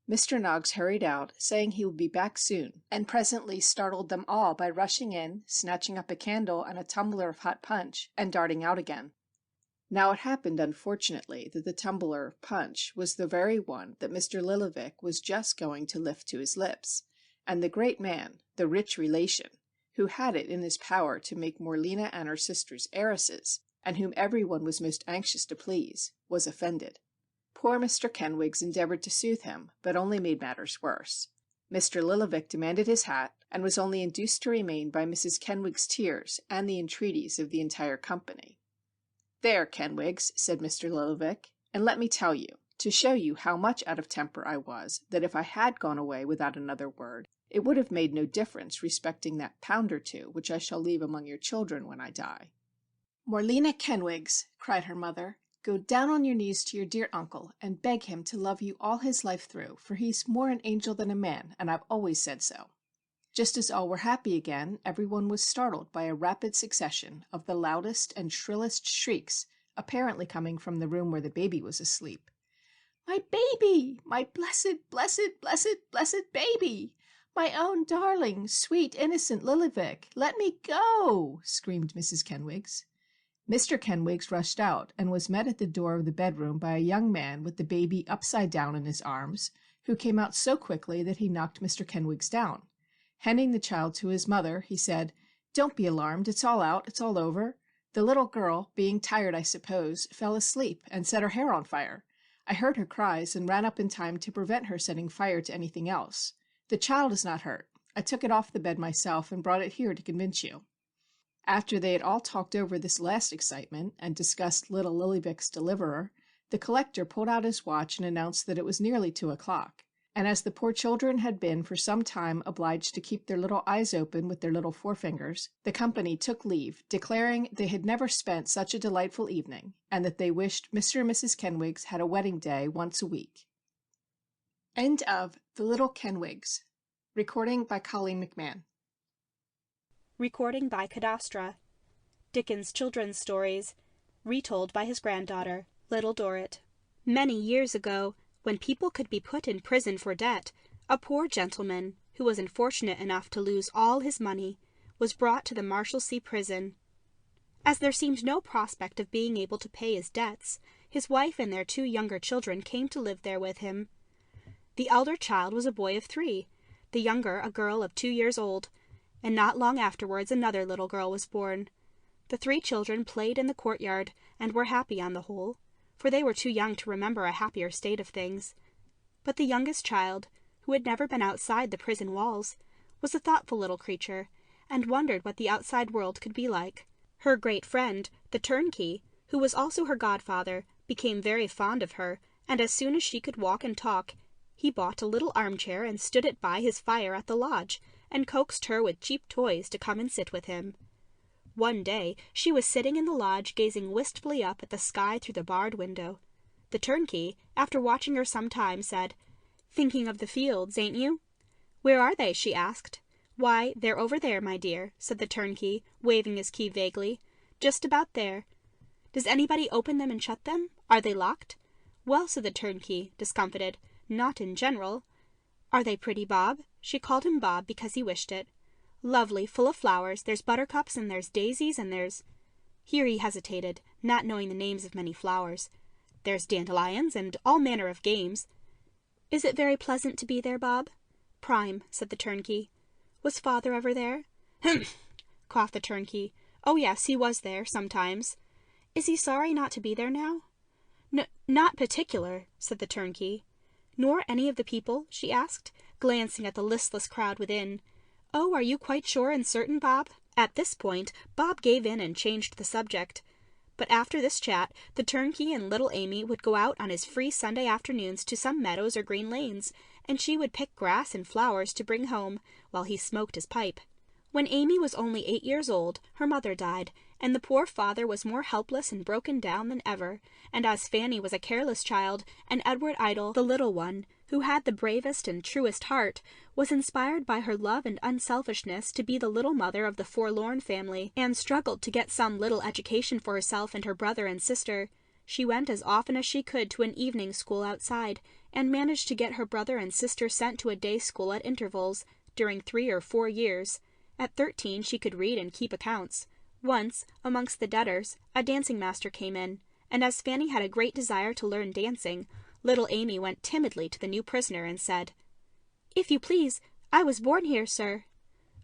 Mr. Noggs hurried out, saying he would be back soon, and presently startled them all by rushing in, snatching up a candle and a tumbler of hot punch, and darting out again. Now it happened, unfortunately, that the tumbler of punch was the very one that Mr. Lillivick was just going to lift to his lips, and the great man, the rich relation, who had it in his power to make Morlena and her sisters heiresses, and whom everyone was most anxious to please, was offended. Poor Mr. Kenwigs endeavoured to soothe him, but only made matters worse. Mr. Lillivick demanded his hat, and was only induced to remain by Mrs. Kenwigs' tears and the entreaties of the entire company. "There, Kenwigs," said Mr. Lillivick, "and let me tell you, to show you how much out of temper I was, that if I had gone away without another word, it would have made no difference respecting that £1 or 2 which I shall leave among your children when I die." "Morlena Kenwigs," cried her mother, "go down on your knees to your dear uncle, and beg him to love you all his life through, for he's more an angel than a man, and I've always said so." Just as all were happy again, everyone was startled by a rapid succession of the loudest and shrillest shrieks, apparently coming from the room where the baby was asleep. "My baby! My blessed, blessed, blessed, blessed baby! My own darling, sweet, innocent Lillyvick! Let me go!" screamed Mrs. Kenwigs. Mr. Kenwigs rushed out, and was met at the door of the bedroom by a young man with the baby upside down in his arms, who came out so quickly that he knocked Mr. Kenwigs down. Handing the child to his mother, he said, "Don't be alarmed, it's all out, it's all over. The little girl, being tired, I suppose, fell asleep and set her hair on fire. I heard her cries and ran up in time to prevent her setting fire to anything else. The child is not hurt. I took it off the bed myself and brought it here to convince you." After they had all talked over this last excitement, and discussed little Lillyvick's deliverer, the collector pulled out his watch and announced that it was nearly 2 o'clock. And as the poor children had been for some time obliged to keep their little eyes open with their little forefingers, the company took leave, declaring they had never spent such a delightful evening, and that they wished Mr. and Mrs. Kenwigs had a wedding day once a week. End of The Little Kenwigs. Recording by Colleen McMahon. Recording by Cadastra. Dickens' Children's Stories, retold by his granddaughter, Little Dorrit. Many years ago, when people could be put in prison for debt, a poor gentleman, who was unfortunate enough to lose all his money, was brought to the Marshalsea prison. As there seemed no prospect of being able to pay his debts, his wife and their 2 younger children came to live there with him. The elder child was a boy of 3, the younger a girl of 2 years old, and not long afterwards another little girl was born. The 3 children played in the courtyard, and were happy on the whole, for they were too young to remember a happier state of things. But the youngest child, who had never been outside the prison walls, was a thoughtful little creature, and wondered what the outside world could be like. Her great friend, the turnkey, who was also her godfather, became very fond of her, and as soon as she could walk and talk, he bought a little armchair and stood it by his fire at the lodge, and coaxed her with cheap toys to come and sit with him. One day she was sitting in the lodge gazing wistfully up at the sky through the barred window. The turnkey, after watching her some time, said, "Thinking of the fields, ain't you?" "Where are they?" she asked. "Why, they're over there, my dear," said the turnkey, waving his key vaguely. "Just about there." "Does anybody open them and shut them? Are they locked?" "Well," said the turnkey, discomfited, "not in general." "Are they pretty, Bob?" She called him Bob because he wished it. "Lovely, full of flowers. There's buttercups, and there's daisies, and there's—" Here he hesitated, not knowing the names of many flowers. "There's dandelions, and all manner of games." "Is it very pleasant to be there, Bob?" "Prime," said the turnkey. "Was father ever there?" "Humph!" coughed the turnkey. "Oh, yes, he was there, sometimes." "Is he sorry not to be there now?" Not particular," said the turnkey. "Nor any of the people?" she asked, glancing at the listless crowd within. "Oh, are you quite sure and certain, Bob?" At this point, Bob gave in and changed the subject. But after this chat, the turnkey and little Amy would go out on his free Sunday afternoons to some meadows or green lanes, and she would pick grass and flowers to bring home, while he smoked his pipe. When Amy was only 8 years old, her mother died, and the poor father was more helpless and broken down than ever, and as Fanny was a careless child, and Edward Idle, the little one, who had the bravest and truest heart, was inspired by her love and unselfishness to be the little mother of the forlorn family, and struggled to get some little education for herself and her brother and sister. She went as often as she could to an evening school outside, and managed to get her brother and sister sent to a day school at intervals, during 3 or 4 years. At 13 she could read and keep accounts. Once, amongst the debtors, a dancing master came in, and as Fanny had a great desire to learn dancing, little Amy went timidly to the new prisoner and said, "If you please, I was born here, sir."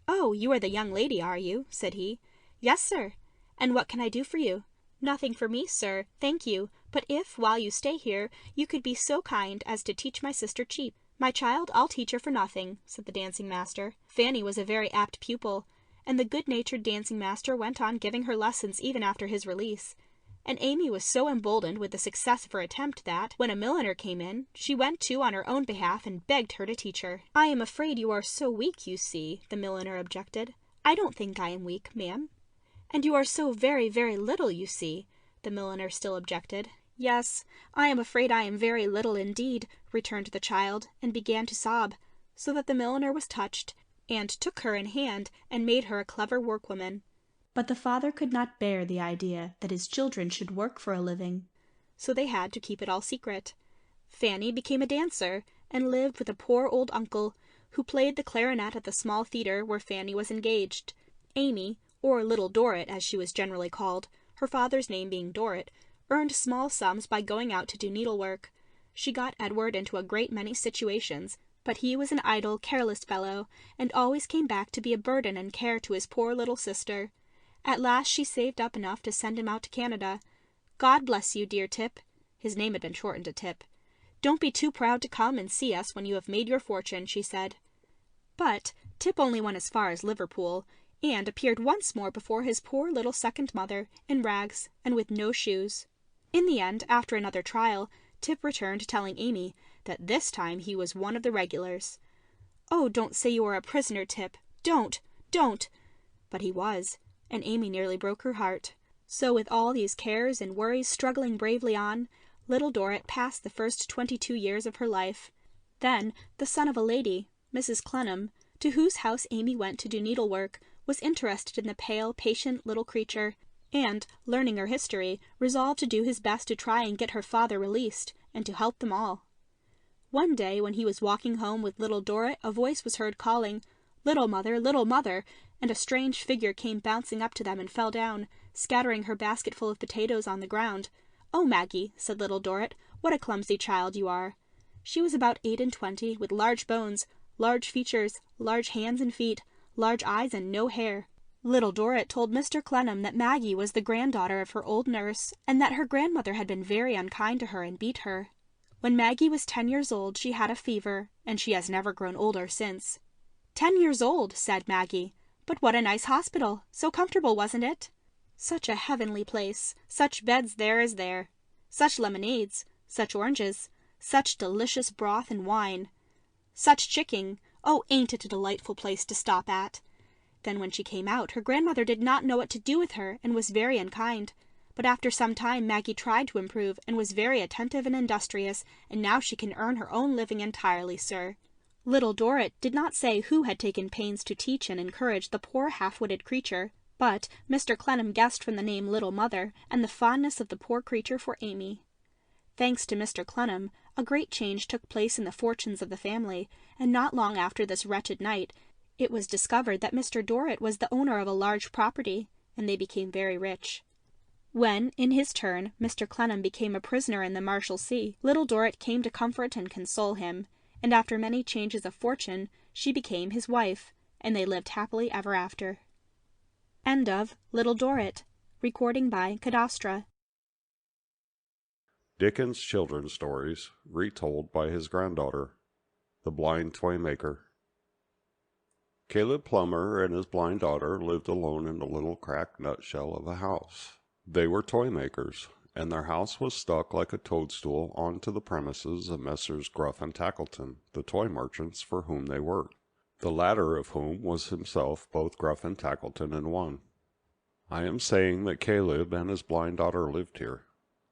"Oh, you are the young lady, are you?" said he. "Yes, sir." "And what can I do for you?" "Nothing for me, sir, thank you, but if, while you stay here, you could be so kind as to teach my sister cheap." "My child, I'll teach her for nothing," said the dancing master. Fanny was a very apt pupil, and the good-natured dancing master went on giving her lessons even after his release. And Amy was so emboldened with the success of her attempt that, when a milliner came in, she went to on her own behalf and begged her to teach her. "I am afraid you are so weak, you see," the milliner objected. "I don't think I am weak, ma'am." "And you are so very, very little, you see," the milliner still objected. "Yes, I am afraid I am very little indeed," returned the child, and began to sob, so that the milliner was touched, and took her in hand and made her a clever workwoman. But the father could not bear the idea that his children should work for a living, so they had to keep it all secret. Fanny became a dancer, and lived with a poor old uncle, who played the clarinet at the small theatre where Fanny was engaged. Amy, or Little Dorrit as she was generally called, her father's name being Dorrit, earned small sums by going out to do needlework. She got Edward into a great many situations, but he was an idle, careless fellow, and always came back to be a burden and care to his poor little sister. At last she saved up enough to send him out to Canada. "God bless you, dear Tip." His name had been shortened to Tip. "Don't be too proud to come and see us when you have made your fortune," she said. But Tip only went as far as Liverpool, and appeared once more before his poor little second mother, in rags, and with no shoes. In the end, after another trial, Tip returned telling Amy that this time he was one of the regulars. "Oh, don't say you are a prisoner, Tip. Don't! Don't!" But he was, and Amy nearly broke her heart. So with all these cares and worries struggling bravely on, Little Dorrit passed the first 22 years of her life. Then the son of a lady, Mrs. Clennam, to whose house Amy went to do needlework, was interested in the pale, patient little creature, and, learning her history, resolved to do his best to try and get her father released, and to help them all. One day, when he was walking home with Little Dorrit, a voice was heard calling, "Little mother," and a strange figure came bouncing up to them and fell down, scattering her basketful of potatoes on the ground. "Oh, Maggie," said Little Dorrit, "what a clumsy child you are." She was about 28, with large bones, large features, large hands and feet, large eyes and no hair. Little Dorrit told Mr. Clennam that Maggie was the granddaughter of her old nurse, and that her grandmother had been very unkind to her and beat her. When Maggie was 10 years old she had a fever, and she has never grown older since. "10 years old," said Maggie. "But what a nice hospital! So comfortable, wasn't it? Such a heavenly place, such beds there as there, such lemonades, such oranges, such delicious broth and wine, such chicken. Oh, ain't it a delightful place to stop at?" Then when she came out, her grandmother did not know what to do with her, and was very unkind. But after some time Maggie tried to improve, and was very attentive and industrious, and now she can earn her own living entirely, sir. Little Dorrit did not say who had taken pains to teach and encourage the poor half-witted creature, but Mr. Clennam guessed from the name Little Mother, and the fondness of the poor creature for Amy. Thanks to Mr. Clennam, a great change took place in the fortunes of the family, and not long after this wretched night, it was discovered that Mr. Dorrit was the owner of a large property, and they became very rich. When, in his turn, Mr. Clennam became a prisoner in the Marshalsea, Little Dorrit came to comfort and console him, and after many changes of fortune, she became his wife, and they lived happily ever after. End of Little Dorrit. Recording by Cadastra. Dickens' Children's Stories, retold by his granddaughter, The Blind Toy Maker. Caleb Plummer and his blind daughter lived alone in a little cracked nutshell of a house. They were toy makers, and their house was stuck like a toadstool onto the premises of Messrs. Gruff and Tackleton, the toy merchants for whom they worked, the latter of whom was himself both Gruff and Tackleton in one. I am saying that Caleb and his blind daughter lived here.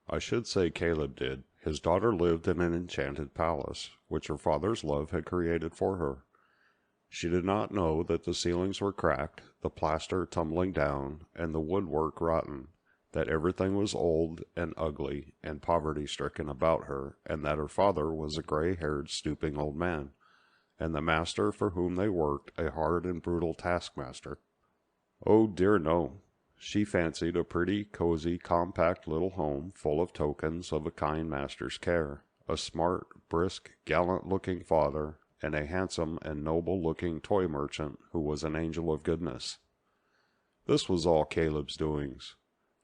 I should say Caleb did. His daughter lived in an enchanted palace, which her father's love had created for her. She did not know that the ceilings were cracked, the plaster tumbling down, and the woodwork rotten, that everything was old and ugly and poverty-stricken about her, and that her father was a gray-haired, stooping old man, and the master for whom they worked a hard and brutal taskmaster. Oh dear no! She fancied a pretty, cozy, compact little home full of tokens of a kind master's care, a smart, brisk, gallant-looking father, and a handsome and noble-looking toy merchant who was an angel of goodness. This was all Caleb's doings.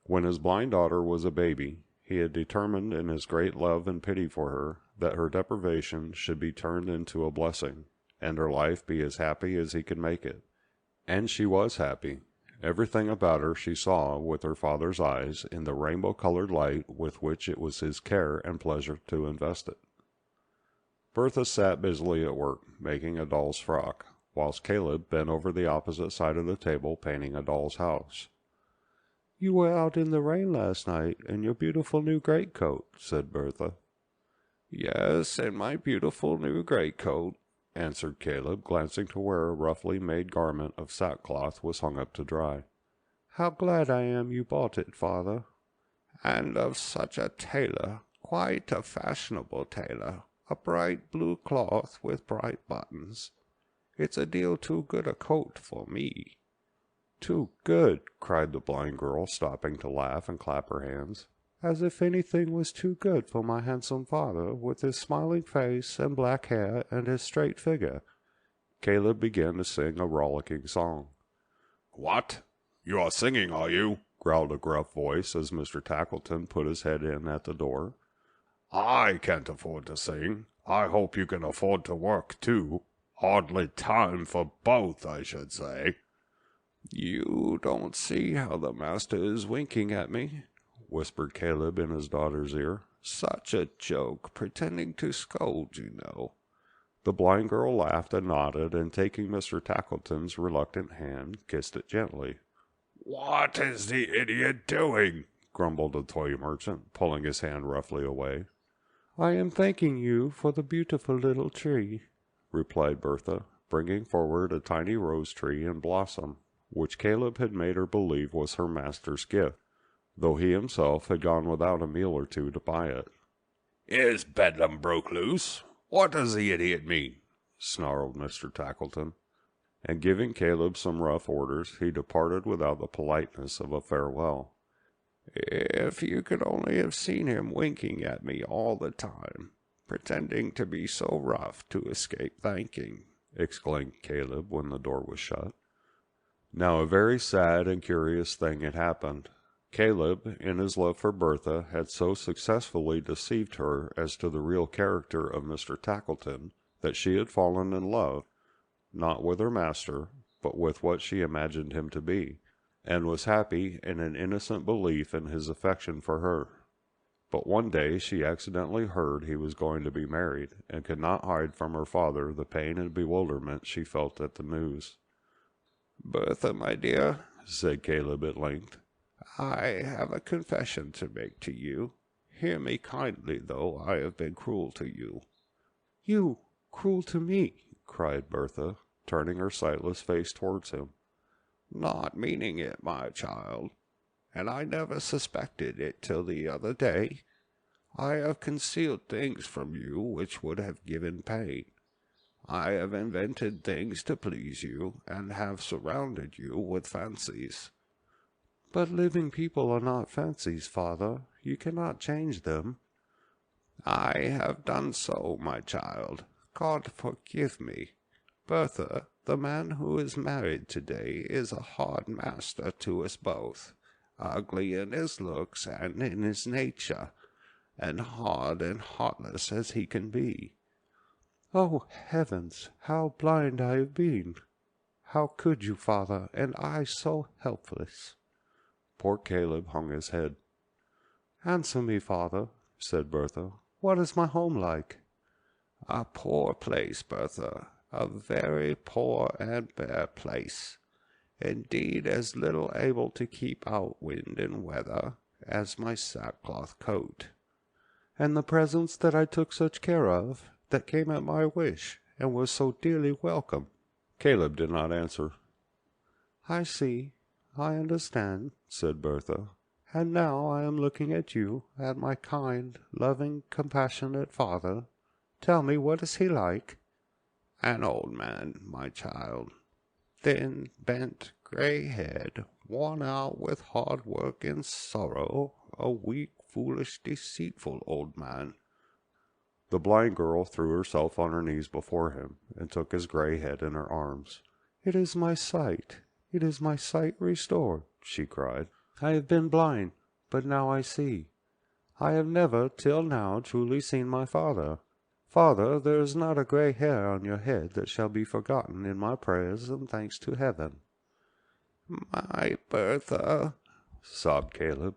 When his blind daughter was a baby, he had determined in his great love and pity for her that her deprivation should be turned into a blessing, and her life be as happy as he could make it. And she was happy. Everything about her she saw with her father's eyes in the rainbow-colored light with which it was his care and pleasure to invest it. Bertha sat busily at work, making a doll's frock, whilst Caleb bent over the opposite side of the table painting a doll's house. "You were out in the rain last night in your beautiful new greatcoat," said Bertha. "Yes, in my beautiful new greatcoat, answered Caleb, glancing to where a roughly made garment of sackcloth was hung up to dry. "How glad I am you bought it, father. And of such a tailor, quite a fashionable tailor, a bright blue cloth with bright buttons. It's a deal too good a coat for me." "Too good!" cried the blind girl, stopping to laugh and clap her hands. "As if anything was too good for my handsome father, with his smiling face and black hair and his straight figure." Caleb began to sing a rollicking song. "What? You are singing, are you?" growled a gruff voice as Mr. Tackleton put his head in at the door. "I can't afford to sing. I hope you can afford to work, too. Hardly time for both, I should say." "You don't see how the master is winking at me," whispered Caleb in his daughter's ear. "Such a joke, pretending to scold, you know." The blind girl laughed and nodded, and taking Mr. Tackleton's reluctant hand, kissed it gently. "What is the idiot doing?" grumbled the toy merchant, pulling his hand roughly away. "I am thanking you for the beautiful little tree," replied Bertha, bringing forward a tiny rose tree in blossom, which Caleb had made her believe was her master's gift, though he himself had gone without a meal or two to buy it. "Is Bedlam broke loose? What does the idiot mean?" snarled Mr. Tackleton, and giving Caleb some rough orders, he departed without the politeness of a farewell. "If you could only have seen him winking at me all the time, pretending to be so rough to escape thanking," exclaimed Caleb when the door was shut. Now a very sad and curious thing had happened. Caleb, in his love for Bertha, had so successfully deceived her as to the real character of Mr. Tackleton that she had fallen in love, not with her master, but with what she imagined him to be, and was happy in an innocent belief in his affection for her. But one day she accidentally heard he was going to be married, and could not hide from her father the pain and bewilderment she felt at the news. "Bertha, my dear," said Caleb at length, "I have a confession to make to you. Hear me kindly, though I have been cruel to you." "You cruel to me?" cried Bertha, turning her sightless face towards him. "Not meaning it, my child, and I never suspected it till the other day. I have concealed things from you which would have given pain. I have invented things to please you, and have surrounded you with fancies." "But living people are not fancies, father. You cannot change them." "I have done so, my child. God forgive me. Bertha, the man who is married today is a hard master to us both, ugly in his looks and in his nature, and hard and heartless as he can be." "Oh, heavens, how blind I have been! How could you, father, and I so helpless?" Poor Caleb hung his head. "Answer me, father," said Bertha. "What is my home like?" "A poor place, Bertha, a very poor and bare place. Indeed, as little able to keep out wind and weather as my sackcloth coat." "And the presents that I took such care of, that came at my wish, and was so dearly welcome?" Caleb did not answer. "I see, I understand," said Bertha. "And now I am looking at you, at my kind, loving, compassionate father. Tell me, what is he like?" "An old man, my child. Thin, bent, grey-haired, worn out with hard work and sorrow, a weak, foolish, deceitful old man." The blind girl threw herself on her knees before him, and took his grey head in her arms. "It is my sight, it is my sight restored," she cried. "I have been blind, but now I see. I have never till now truly seen my father. Father, there is not a grey hair on your head that shall be forgotten in my prayers and thanks to heaven." "My Bertha," sobbed Caleb.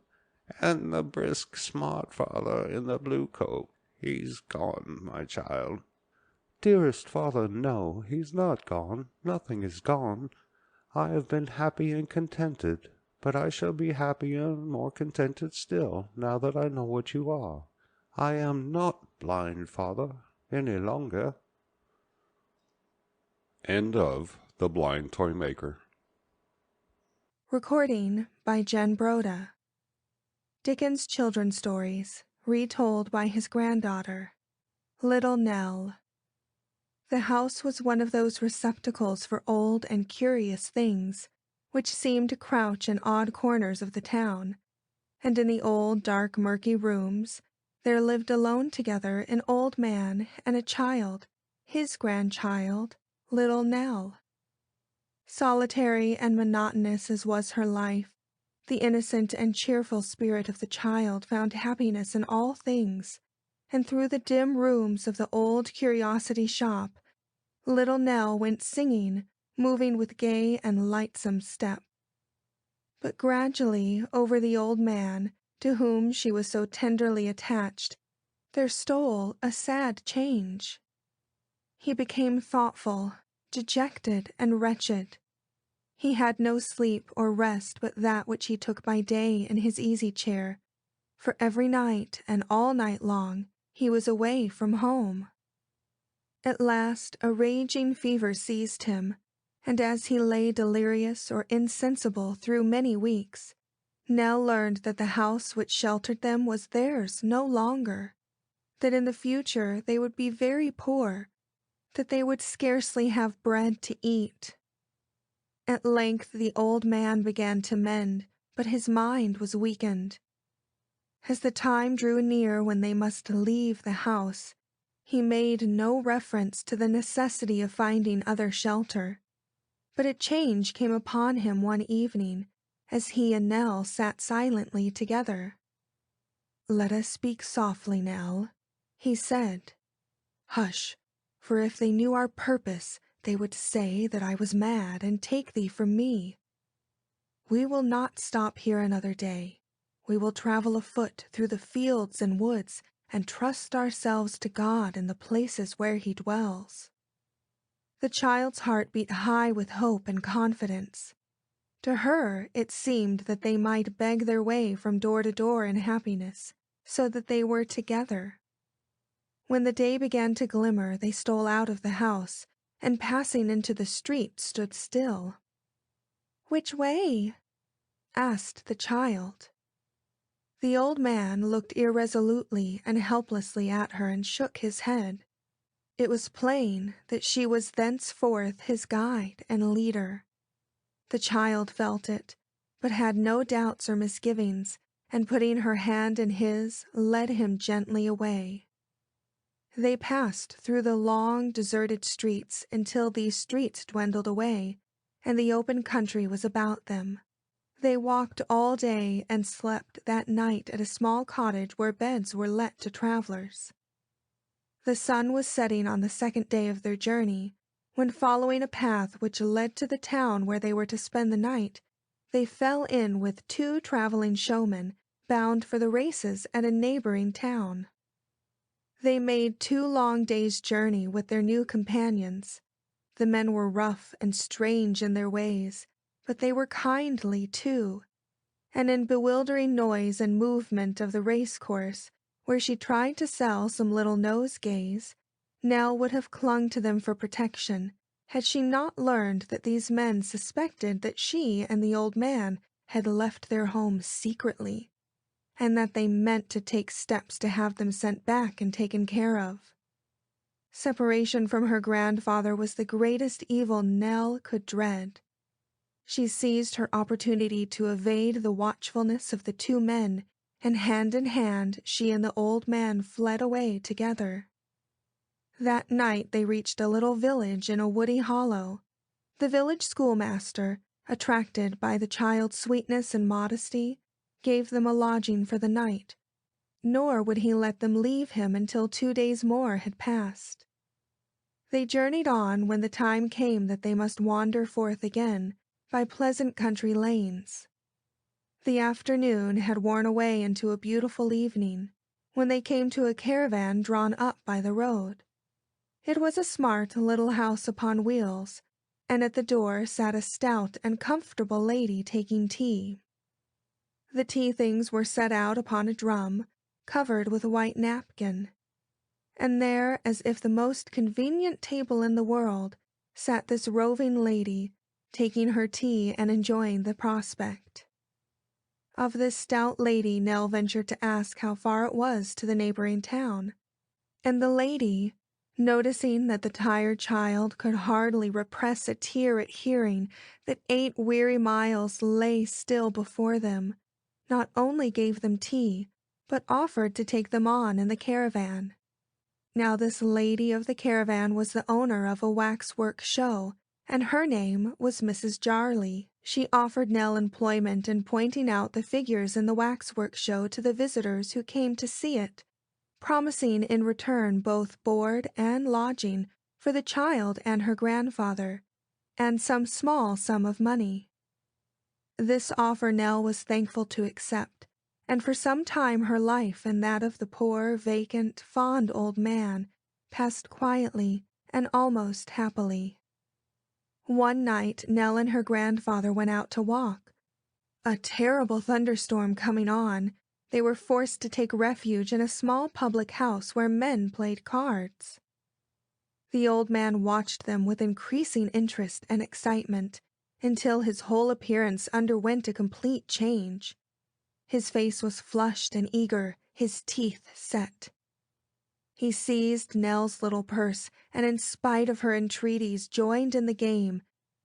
"and the brisk, smart father in the blue coat. He's gone, my child." "Dearest father, no, he's not gone. Nothing is gone. I have been happy and contented, but I shall be happier and more contented still, now that I know what you are. I am not blind, father, any longer." End of The Blind Toy Maker. Recording by Jenn Broda. Dickens Children's Stories, retold by his granddaughter, Little Nell. The house was one of those receptacles for old and curious things, which seemed to crouch in odd corners of the town, and in the old, dark, murky rooms there lived alone together an old man and a child, his grandchild, Little Nell. Solitary and monotonous as was her life, the innocent and cheerful spirit of the child found happiness in all things, and through the dim rooms of the old curiosity shop, Little Nell went singing, moving with gay and lightsome step. But gradually over the old man, to whom she was so tenderly attached, there stole a sad change. He became thoughtful, dejected, and wretched. He had no sleep or rest but that which he took by day in his easy-chair, for every night and all night long he was away from home. At last a raging fever seized him, and as he lay delirious or insensible through many weeks, Nell learned that the house which sheltered them was theirs no longer, that in the future they would be very poor, that they would scarcely have bread to eat. At length the old man began to mend, but his mind was weakened. As the time drew near when they must leave the house, he made no reference to the necessity of finding other shelter, but a change came upon him one evening as he and Nell sat silently together. "Let us speak softly, Nell," he said. "Hush, for if they knew our purpose, they would say that I was mad and take thee from me. We will not stop here another day. We will travel afoot through the fields and woods and trust ourselves to God in the places where he dwells." The child's heart beat high with hope and confidence. To her it seemed that they might beg their way from door to door in happiness, so that they were together. When the day began to glimmer, they stole out of the house, and passing into the street stood still. "Which way?" asked the child. The old man looked irresolutely and helplessly at her and shook his head. It was plain that she was thenceforth his guide and leader. The child felt it, but had no doubts or misgivings, and putting her hand in his, led him gently away. They passed through the long, deserted streets until these streets dwindled away, and the open country was about them. They walked all day and slept that night at a small cottage where beds were let to travelers. The sun was setting on the second day of their journey, when following a path which led to the town where they were to spend the night, they fell in with two traveling showmen bound for the races at a neighboring town. They made 2 long days' journey with their new companions. The men were rough and strange in their ways, but they were kindly too, and in bewildering noise and movement of the race-course, where she tried to sell some little nosegays, Nell would have clung to them for protection, had she not learned that these men suspected that she and the old man had left their home secretly, and that they meant to take steps to have them sent back and taken care of. Separation from her grandfather was the greatest evil Nell could dread. She seized her opportunity to evade the watchfulness of the 2 men, and hand in hand she and the old man fled away together. That night they reached a little village in a woody hollow. The village schoolmaster, attracted by the child's sweetness and modesty, gave them a lodging for the night, nor would he let them leave him until 2 days more had passed. They journeyed on when the time came that they must wander forth again by pleasant country lanes. The afternoon had worn away into a beautiful evening, when they came to a caravan drawn up by the road. It was a smart little house upon wheels, and at the door sat a stout and comfortable lady taking tea. The tea things were set out upon a drum, covered with a white napkin, and there, as if the most convenient table in the world, sat this roving lady, taking her tea and enjoying the prospect. Of this stout lady Nell ventured to ask how far it was to the neighboring town, and the lady, noticing that the tired child could hardly repress a tear at hearing that 8 weary miles lay still before them, not only gave them tea, but offered to take them on in the caravan. Now this lady of the caravan was the owner of a waxwork show, and her name was Mrs. Jarley. She offered Nell employment in pointing out the figures in the waxwork show to the visitors who came to see it, promising in return both board and lodging for the child and her grandfather, and some small sum of money. This offer Nell was thankful to accept, and for some time her life and that of the poor, vacant, fond old man passed quietly and almost happily. One night Nell and her grandfather went out to walk. A terrible thunderstorm coming on, they were forced to take refuge in a small public house where men played cards. The old man watched them with increasing interest and excitement until his whole appearance underwent a complete change. His face was flushed and eager, his teeth set. He seized Nell's little purse and, in spite of her entreaties, joined in the game,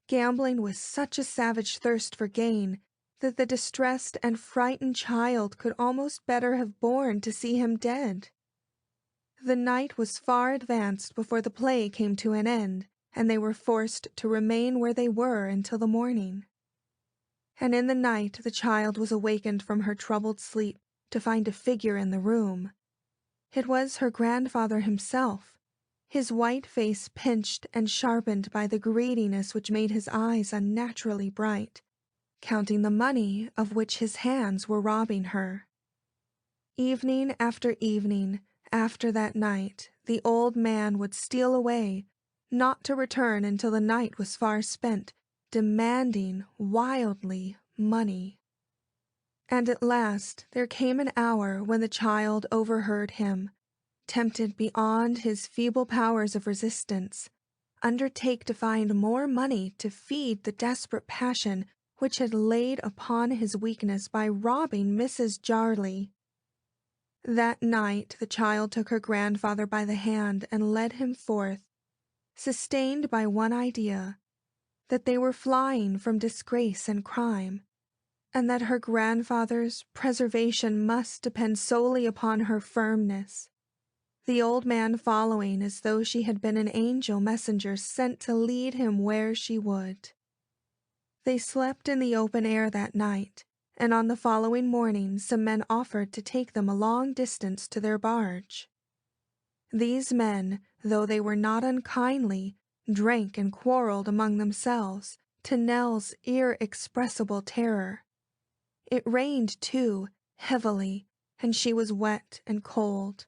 gambling with such a savage thirst for gain that the distressed and frightened child could almost better have borne to see him dead. The night was far advanced before the play came to an end, and they were forced to remain where they were until the morning. And in the night the child was awakened from her troubled sleep to find a figure in the room. It was her grandfather himself, his white face pinched and sharpened by the greediness which made his eyes unnaturally bright, counting the money of which his hands were robbing her. Evening after evening, after that night, the old man would steal away, not to return until the night was far spent, demanding wildly money. And at last there came an hour when the child overheard him, tempted beyond his feeble powers of resistance, undertake to find more money to feed the desperate passion which had laid upon his weakness by robbing Mrs. Jarley. That night the child took her grandfather by the hand and led him forth, sustained by one idea, that they were flying from disgrace and crime, and that her grandfather's preservation must depend solely upon her firmness, the old man following as though she had been an angel messenger sent to lead him where she would. They slept in the open air that night, and on the following morning some men offered to take them a long distance to their barge. These men, though they were not unkindly, drank and quarreled among themselves, to Nell's irrepressible terror. It rained, too, heavily, and she was wet and cold.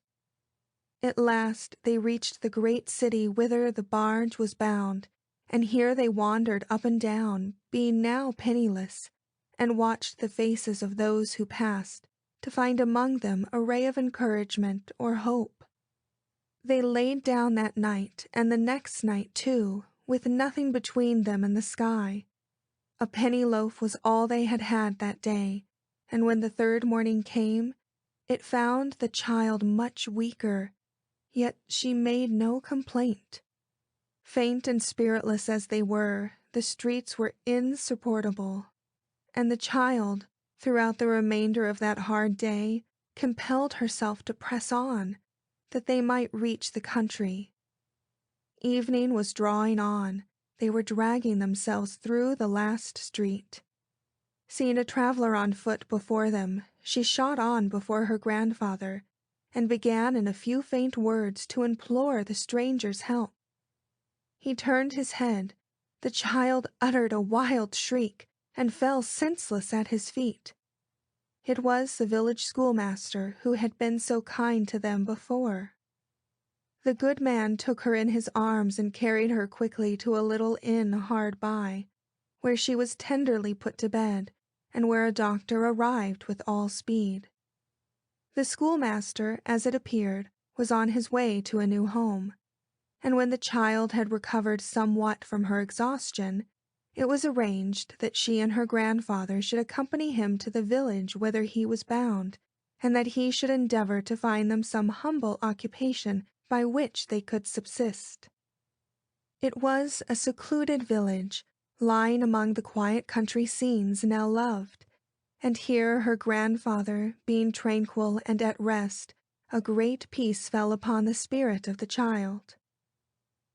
At last they reached the great city whither the barge was bound, and here they wandered up and down, being now penniless, and watched the faces of those who passed, to find among them a ray of encouragement or hope. They laid down that night, and the next night, too, with nothing between them and the sky. A penny loaf was all they had had that day, and when the third morning came, it found the child much weaker, yet she made no complaint. Faint and spiritless as they were, the streets were insupportable, and the child, throughout the remainder of that hard day, compelled herself to press on, that they might reach the country. Evening was drawing on. They were dragging themselves through the last street. Seeing a traveler on foot before them, she shot on before her grandfather, and began in a few faint words to implore the stranger's help. He turned his head. The child uttered a wild shriek, and fell senseless at his feet. It was the village schoolmaster who had been so kind to them before. The good man took her in his arms and carried her quickly to a little inn hard by, where she was tenderly put to bed, and where a doctor arrived with all speed. The schoolmaster, as it appeared, was on his way to a new home. and when the child had recovered somewhat from her exhaustion, it was arranged that she and her grandfather should accompany him to the village whither he was bound, and that he should endeavor to find them some humble occupation by which they could subsist. It was a secluded village, lying among the quiet country scenes Nell loved, and here her grandfather, being tranquil and at rest, a great peace fell upon the spirit of the child.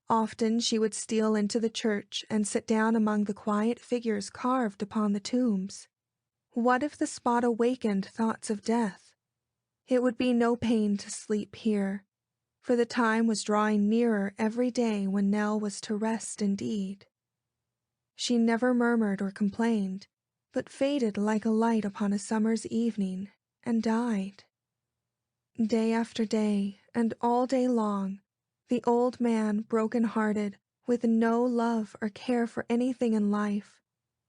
Often she would steal into the church and sit down among the quiet figures carved upon the tombs. What if the spot awakened thoughts of death? It would be no pain to sleep here, for the time was drawing nearer every day when Nell was to rest indeed. She never murmured or complained, but faded like a light upon a summer's evening, and died. Day after day, and all day long, the old man, broken-hearted, with no love or care for anything in life,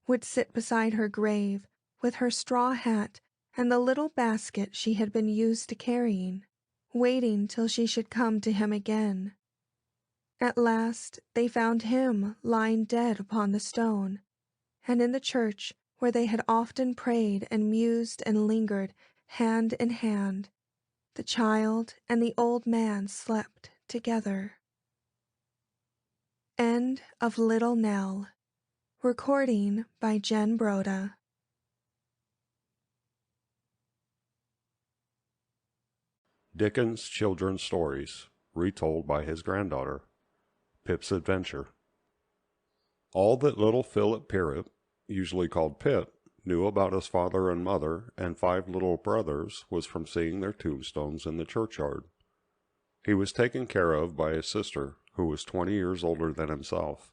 would sit beside her grave, with her straw hat and the little basket she had been used to carrying, waiting till she should come to him again. At last they found him lying dead upon the stone, and in the church, where they had often prayed and mused and lingered, hand in hand, the child and the old man slept together. End of Little Nell. Recording by Jenn Broda. Dickens' Children's Stories, retold by his granddaughter. Pip's Adventure. All that little Philip Pirrip, usually called Pip, knew about his father and mother and 5 little brothers was from seeing their tombstones in the churchyard. He was taken care of by his sister, who was 20 years older than himself.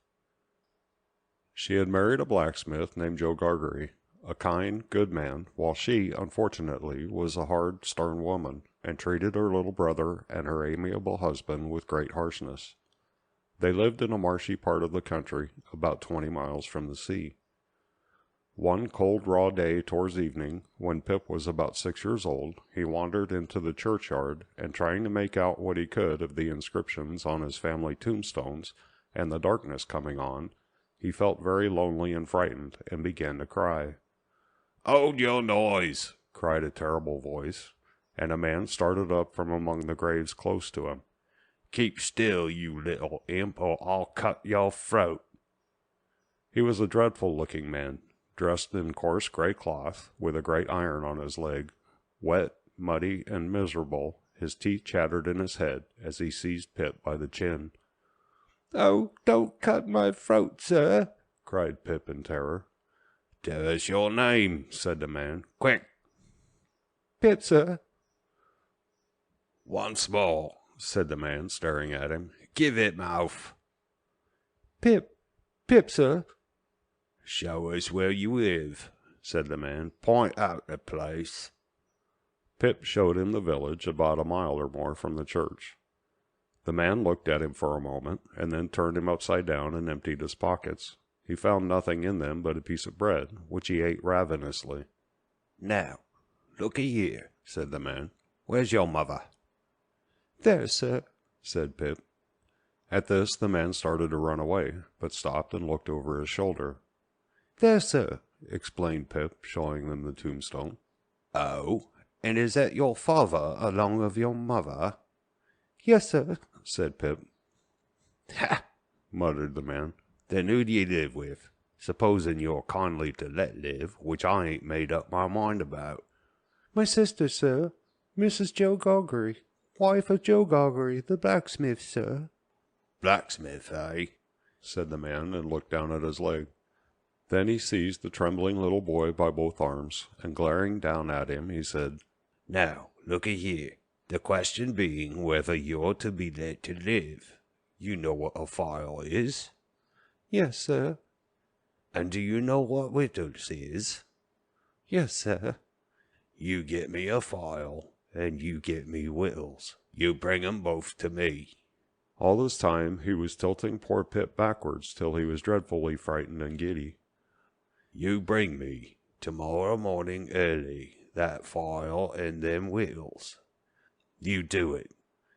She had married a blacksmith named Joe Gargery, a kind, good man, while she, unfortunately, was a hard, stern woman, and treated her little brother and her amiable husband with great harshness. They lived in a marshy part of the country, about 20 miles from the sea. One cold, raw day towards evening, when Pip was about 6 years old, he wandered into the churchyard, and trying to make out what he could of the inscriptions on his family tombstones, and the darkness coming on, he felt very lonely and frightened, and began to cry. Hold your noise, cried a terrible voice, and a man started up from among the graves close to him. Keep still, you little imp, or I'll cut your throat. He was a dreadful-looking man, dressed in coarse gray cloth, with a great iron on his leg. Wet, muddy, and miserable, his teeth chattered in his head as he seized Pip by the chin. "Oh, don't cut my throat, sir," cried Pip in terror. "Tell us your name," said the man. "Quick!" "Pip, sir." "Once more," said the man, staring at him. "Give it mouth." Pip, sir." "Show us where you live," said the man. "Point out the place." Pip showed him the village about a mile or more from the church. The man looked at him for a moment, and then turned him upside down and emptied his pockets. He found nothing in them but a piece of bread, which he ate ravenously. "Now, looky here," said the man. "Where's your mother?" "There, sir," said Pip. At this the man started to run away, but stopped and looked over his shoulder. "There, sir," explained Pip, showing them the tombstone. "Oh, and is that your father along of your mother?" "Yes, sir," said Pip. "Ha!" muttered the man. "Then who do you live with? Supposing you're kindly to let live, which I ain't made up my mind about." "My sister, sir, Mrs. Joe Gargery, wife of Joe Gargery, the blacksmith, sir." "Blacksmith, eh?" said the man, and looked down at his leg. Then he seized the trembling little boy by both arms, and glaring down at him, he said, "Now, looky here. The question being whether you're to be let to live. You know what a file is?" "Yes, sir." "And do you know what wittles is?" "Yes, sir." "You get me a file, and you get me wittles. You bring 'em both to me." All this time he was tilting poor Pip backwards till he was dreadfully frightened and giddy. "You bring me, tomorrow morning early, that file and them wittles. You do it,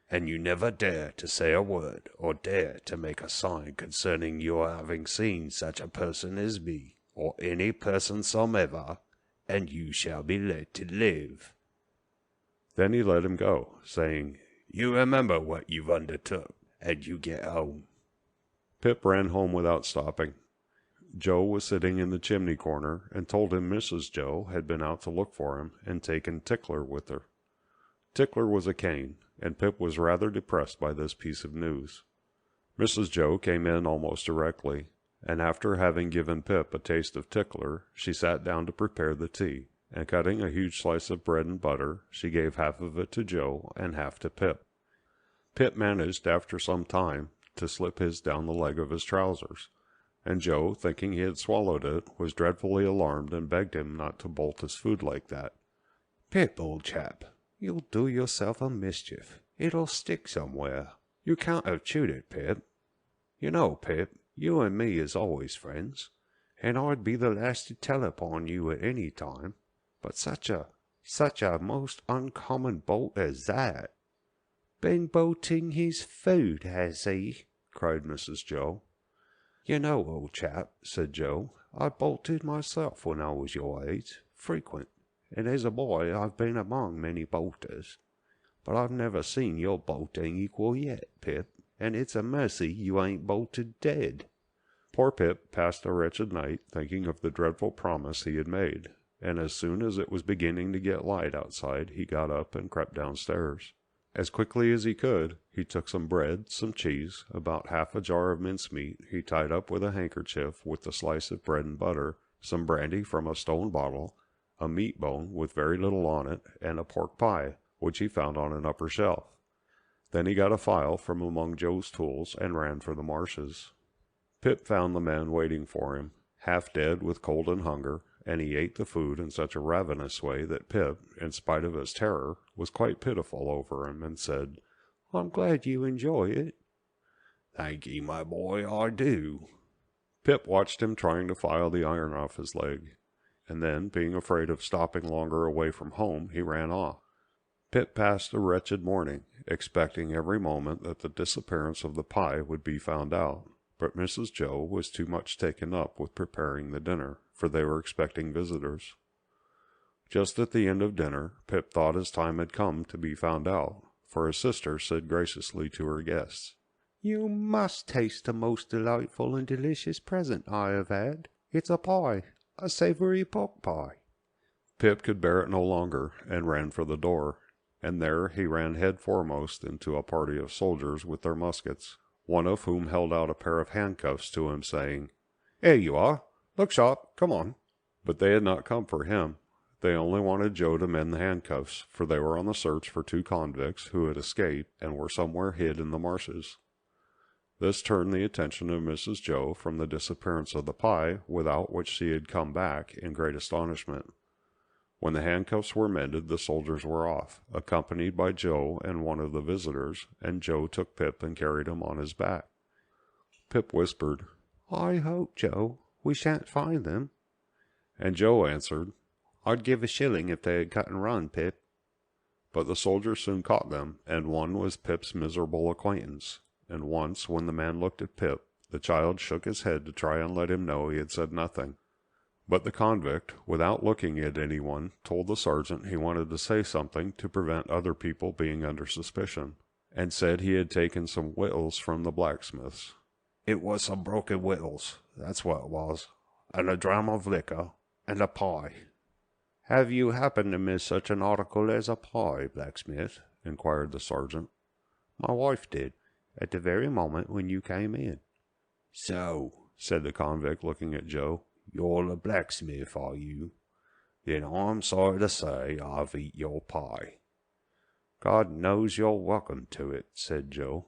and you never dare to say a word or dare to make a sign concerning your having seen such a person as me, or any person somever, and you shall be let to live." Then he let him go, saying, "You remember what you've undertook, and you get home." Pip ran home without stopping. Joe was sitting in the chimney corner, and told him Mrs. Joe had been out to look for him, and taken Tickler with her. Tickler was a cane, and Pip was rather depressed by this piece of news. Mrs. Joe came in almost directly, and after having given Pip a taste of Tickler, she sat down to prepare the tea, and cutting a huge slice of bread and butter, she gave half of it to Joe and half to Pip. Pip managed, after some time, to slip his down the leg of his trousers, and Joe, thinking he had swallowed it, was dreadfully alarmed and begged him not to bolt his food like that. "Pip, old chap, you'll do yourself a mischief. It'll stick somewhere. You can't have chewed it, Pip. You know, Pip, you and me is always friends, and I'd be the last to tell upon you at any time. But such a most uncommon bolt as that." "Been bolting his food, has he?" cried Mrs. Joe. "You know, old chap," said Joe, "I bolted myself when I was your age, frequent, and as a boy I've been among many bolters. But I've never seen your bolting equal yet, Pip, and it's a mercy you ain't bolted dead." Poor Pip passed a wretched night, thinking of the dreadful promise he had made, and as soon as it was beginning to get light outside, he got up and crept downstairs. As quickly as he could, he took some bread, some cheese, about half a jar of mincemeat he tied up with a handkerchief with the slice of bread and butter, some brandy from a stone bottle, a meat bone with very little on it, and a pork pie, which he found on an upper shelf. Then he got a file from among Joe's tools and ran for the marshes. Pip found the man waiting for him, half dead with cold and hunger, and he ate the food in such a ravenous way that Pip, in spite of his terror, was quite pitiful over him, and said, "I'm glad you enjoy it." "Thank ye, my boy, I do." Pip watched him trying to file the iron off his leg, and then, being afraid of stopping longer away from home, he ran off. Pip passed a wretched morning, expecting every moment that the disappearance of the pie would be found out, but Mrs. Joe was too much taken up with preparing the dinner, for they were expecting visitors. Just at the end of dinner, Pip thought his time had come to be found out, for his sister said graciously to her guests, "You must taste the most delightful and delicious present I have had. It's a pie, a savoury pork pie." Pip could bear it no longer, and ran for the door, and there he ran head foremost into a party of soldiers with their muskets, one of whom held out a pair of handcuffs to him, saying, "Here you are. Look sharp, come on." But they had not come for him. They only wanted Joe to mend the handcuffs, for they were on the search for 2 convicts who had escaped and were somewhere hid in the marshes. This turned the attention of Mrs. Joe from the disappearance of the pie, without which she had come back in great astonishment. When the handcuffs were mended, the soldiers were off, accompanied by Joe and one of the visitors, and Joe took Pip and carried him on his back. Pip whispered, "I hope, Joe, we shan't find them." And Joe answered, "I'd give a shilling if they had cut and run, Pip." But the soldiers soon caught them, and one was Pip's miserable acquaintance, and once, when the man looked at Pip, the child shook his head to try and let him know he had said nothing. But the convict, without looking at anyone, told the sergeant he wanted to say something to prevent other people being under suspicion, and said he had taken some whittles from the blacksmith's. "It was some broken whittles, that's what it was, and a dram of liquor, and a pie." "Have you happened to miss such an article as a pie, blacksmith?" inquired the sergeant. "My wife did, at the very moment when you came in." "So," said the convict, looking at Joe, "you're the blacksmith, are you? Then I'm sorry to say I've eat your pie." "God knows you're welcome to it," said Joe.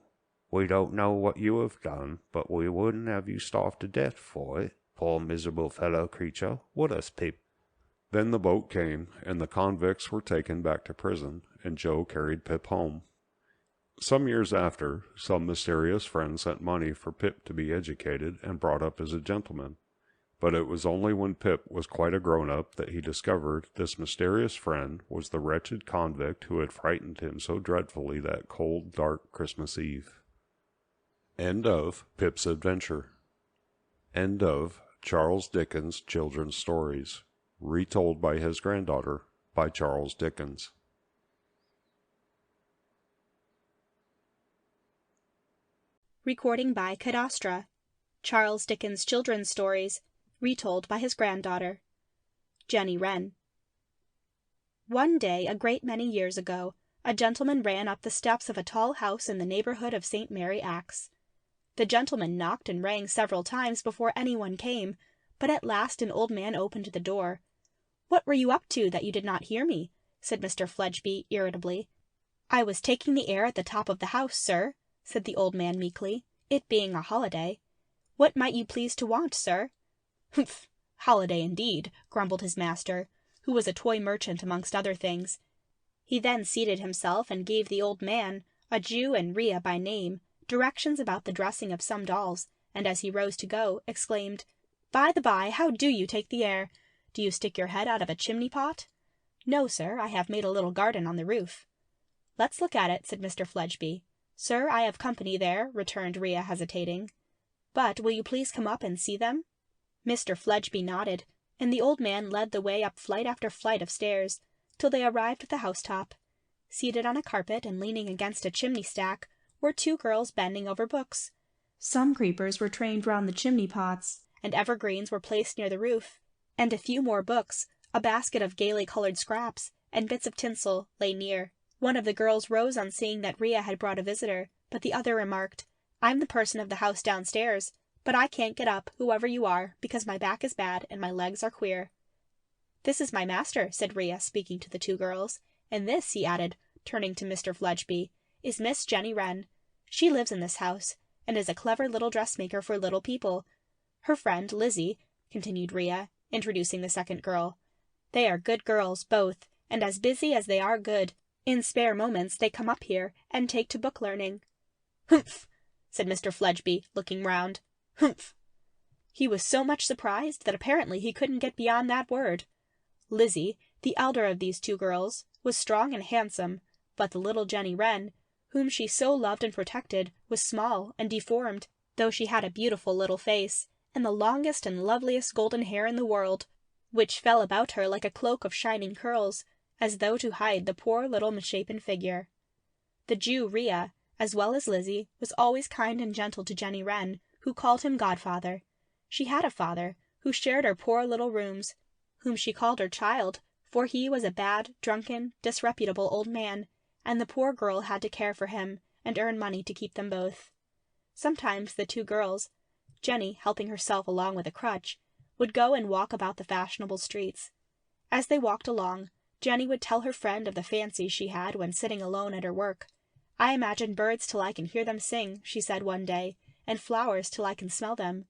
"We don't know what you have done, but we wouldn't have you starved to death for it, poor miserable fellow creature, would us, Pip?" Then the boat came, and the convicts were taken back to prison, and Joe carried Pip home. Some years after, some mysterious friend sent money for Pip to be educated and brought up as a gentleman. But it was only when Pip was quite a grown-up that he discovered this mysterious friend was the wretched convict who had frightened him so dreadfully that cold, dark Christmas Eve. End of Pip's Adventure. End of Charles Dickens' Children's Stories, retold by his granddaughter by Charles Dickens. Recording by Cadastra. Charles Dickens' Children's Stories, retold by his granddaughter. Jenny Wren. One day, a great many years ago, a gentleman ran up the steps of a tall house in the neighborhood of St. Mary Axe. The gentleman knocked and rang several times before anyone came, but at last an old man opened the door. "What were you up to that you did not hear me?" said Mr. Fledgeby irritably. "I was taking the air at the top of the house, sir," said the old man meekly, "it being a holiday. What might you please to want, sir?" "Humph! Holiday indeed," grumbled his master, who was a toy merchant amongst other things. He then seated himself and gave the old man, a Jew and Rhea by name, directions about the dressing of some dolls, and as he rose to go, exclaimed, "By the by, how do you take the air? Do you stick your head out of a chimney-pot?" "No, sir, I have made a little garden on the roof." "Let's look at it," said Mr. Fledgeby. "Sir, I have company there," returned Rhea, hesitating. "But will you please come up and see them?" Mr. Fledgeby nodded, and the old man led the way up flight after flight of stairs, till they arrived at the housetop. Seated on a carpet and leaning against a chimney-stack were two girls bending over books. Some creepers were trained round the chimney-pots, and evergreens were placed near the roof, and a few more books, a basket of gaily coloured scraps, and bits of tinsel lay near. One of the girls rose on seeing that Rhea had brought a visitor, but the other remarked, "I'm the person of the house downstairs, but I can't get up, whoever you are, because my back is bad and my legs are queer." "This is my master," said Rhea, speaking to the two girls, "and this," he added, turning to Mr. Fledgeby, "is Miss Jenny Wren. She lives in this house, and is a clever little dressmaker for little people. Her friend, Lizzie," continued Rhea, introducing the second girl. "They are good girls, both, and as busy as they are good. In spare moments they come up here and take to book learning." "Humph!" said Mr. Fledgeby, looking round. "Humph!" He was so much surprised that apparently he couldn't get beyond that word. Lizzie, the elder of these two girls, was strong and handsome, but the little Jenny Wren, whom she so loved and protected, was small and deformed, though she had a beautiful little face, and the longest and loveliest golden hair in the world, which fell about her like a cloak of shining curls, as though to hide the poor little misshapen figure. The Jew Rhea, as well as Lizzie, was always kind and gentle to Jenny Wren, who called him godfather. She had a father, who shared her poor little rooms, whom she called her child, for he was a bad, drunken, disreputable old man, and the poor girl had to care for him, and earn money to keep them both. Sometimes the two girls, Jenny helping herself along with a crutch, would go and walk about the fashionable streets. As they walked along, Jenny would tell her friend of the fancies she had when sitting alone at her work. "I imagine birds till I can hear them sing," she said one day, "and flowers till I can smell them.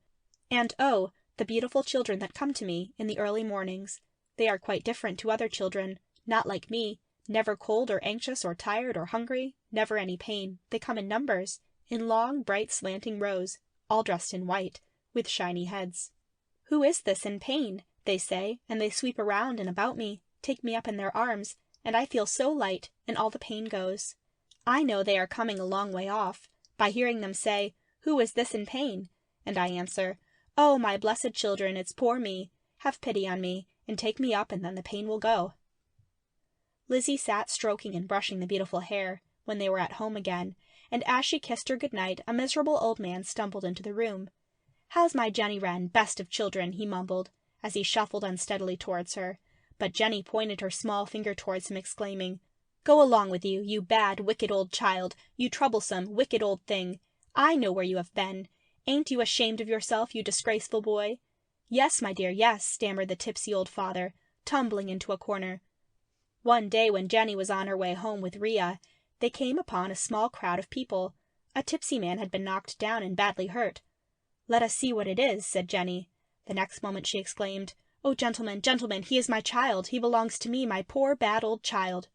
And oh, the beautiful children that come to me in the early mornings. They are quite different to other children, not like me, never cold or anxious or tired or hungry, never any pain. They come in numbers, in long, bright, slanting rows, all dressed in white, with shiny heads. 'Who is this in pain?' they say, and they sweep around and about me, take me up in their arms, and I feel so light, and all the pain goes. I know they are coming a long way off, by hearing them say, 'Who is this in pain?' And I answer, 'Oh, my blessed children, it's poor me. Have pity on me, and take me up, and then the pain will go.'" Lizzie sat stroking and brushing the beautiful hair, when they were at home again, and as she kissed her good night, a miserable old man stumbled into the room. "How's my Jenny Wren, best of children?" he mumbled, as he shuffled unsteadily towards her, but Jenny pointed her small finger towards him, exclaiming, "Go along with you, you bad, wicked old child, you troublesome, wicked old thing. I know where you have been. Ain't you ashamed of yourself, you disgraceful boy?" "Yes, my dear, yes," stammered the tipsy old father, tumbling into a corner. One day when Jenny was on her way home with Rhea, they came upon a small crowd of people. A tipsy man had been knocked down and badly hurt. "Let us see what it is," said Jenny. The next moment she exclaimed, "Oh, gentlemen, gentlemen, he is my child. He belongs to me, my poor bad old child."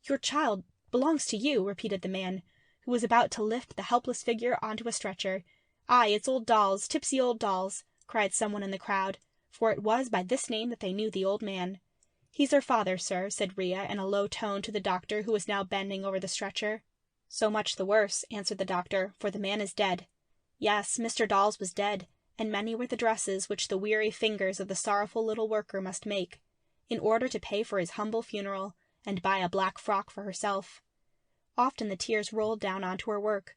"Your child belongs to you," repeated the man, who was about to lift the helpless figure onto a stretcher. "Aye, it's old dolls, tipsy old dolls. cried someone in the crowd, for it was by this name that they knew the old man. "He's her father, sir," said Ria in a low tone to the doctor who was now bending over the stretcher. "So much the worse," answered the doctor, "for the man is dead." Yes, Mr. Dolls was dead, and many were the dresses which the weary fingers of the sorrowful little worker must make, in order to pay for his humble funeral, and buy a black frock for herself. Often the tears rolled down onto her work.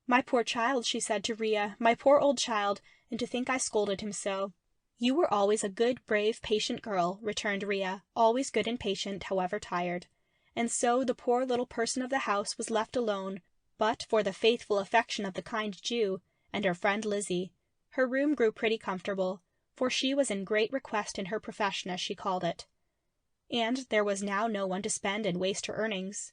"My poor child," she said to Ria, "my poor old child, and to think I scolded him so." "You were always a good, brave, patient girl," returned Ria, "always good and patient, however tired." And so the poor little person of the house was left alone, but for the faithful affection of the kind Jew, and her friend Lizzie. Her room grew pretty comfortable, for she was in great request in her profession, as she called it. And there was now no one to spend and waste her earnings.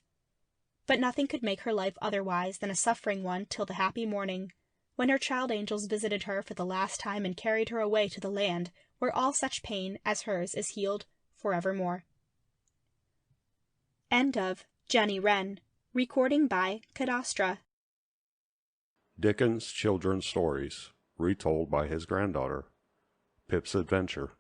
But nothing could make her life otherwise than a suffering one till the happy morning, when her child angels visited her for the last time and carried her away to the land where all such pain as hers is healed forevermore. End of Jenny Wren. Recording by Cadastra. Dickens' Children's Stories, retold by his granddaughter. Pip's Adventure.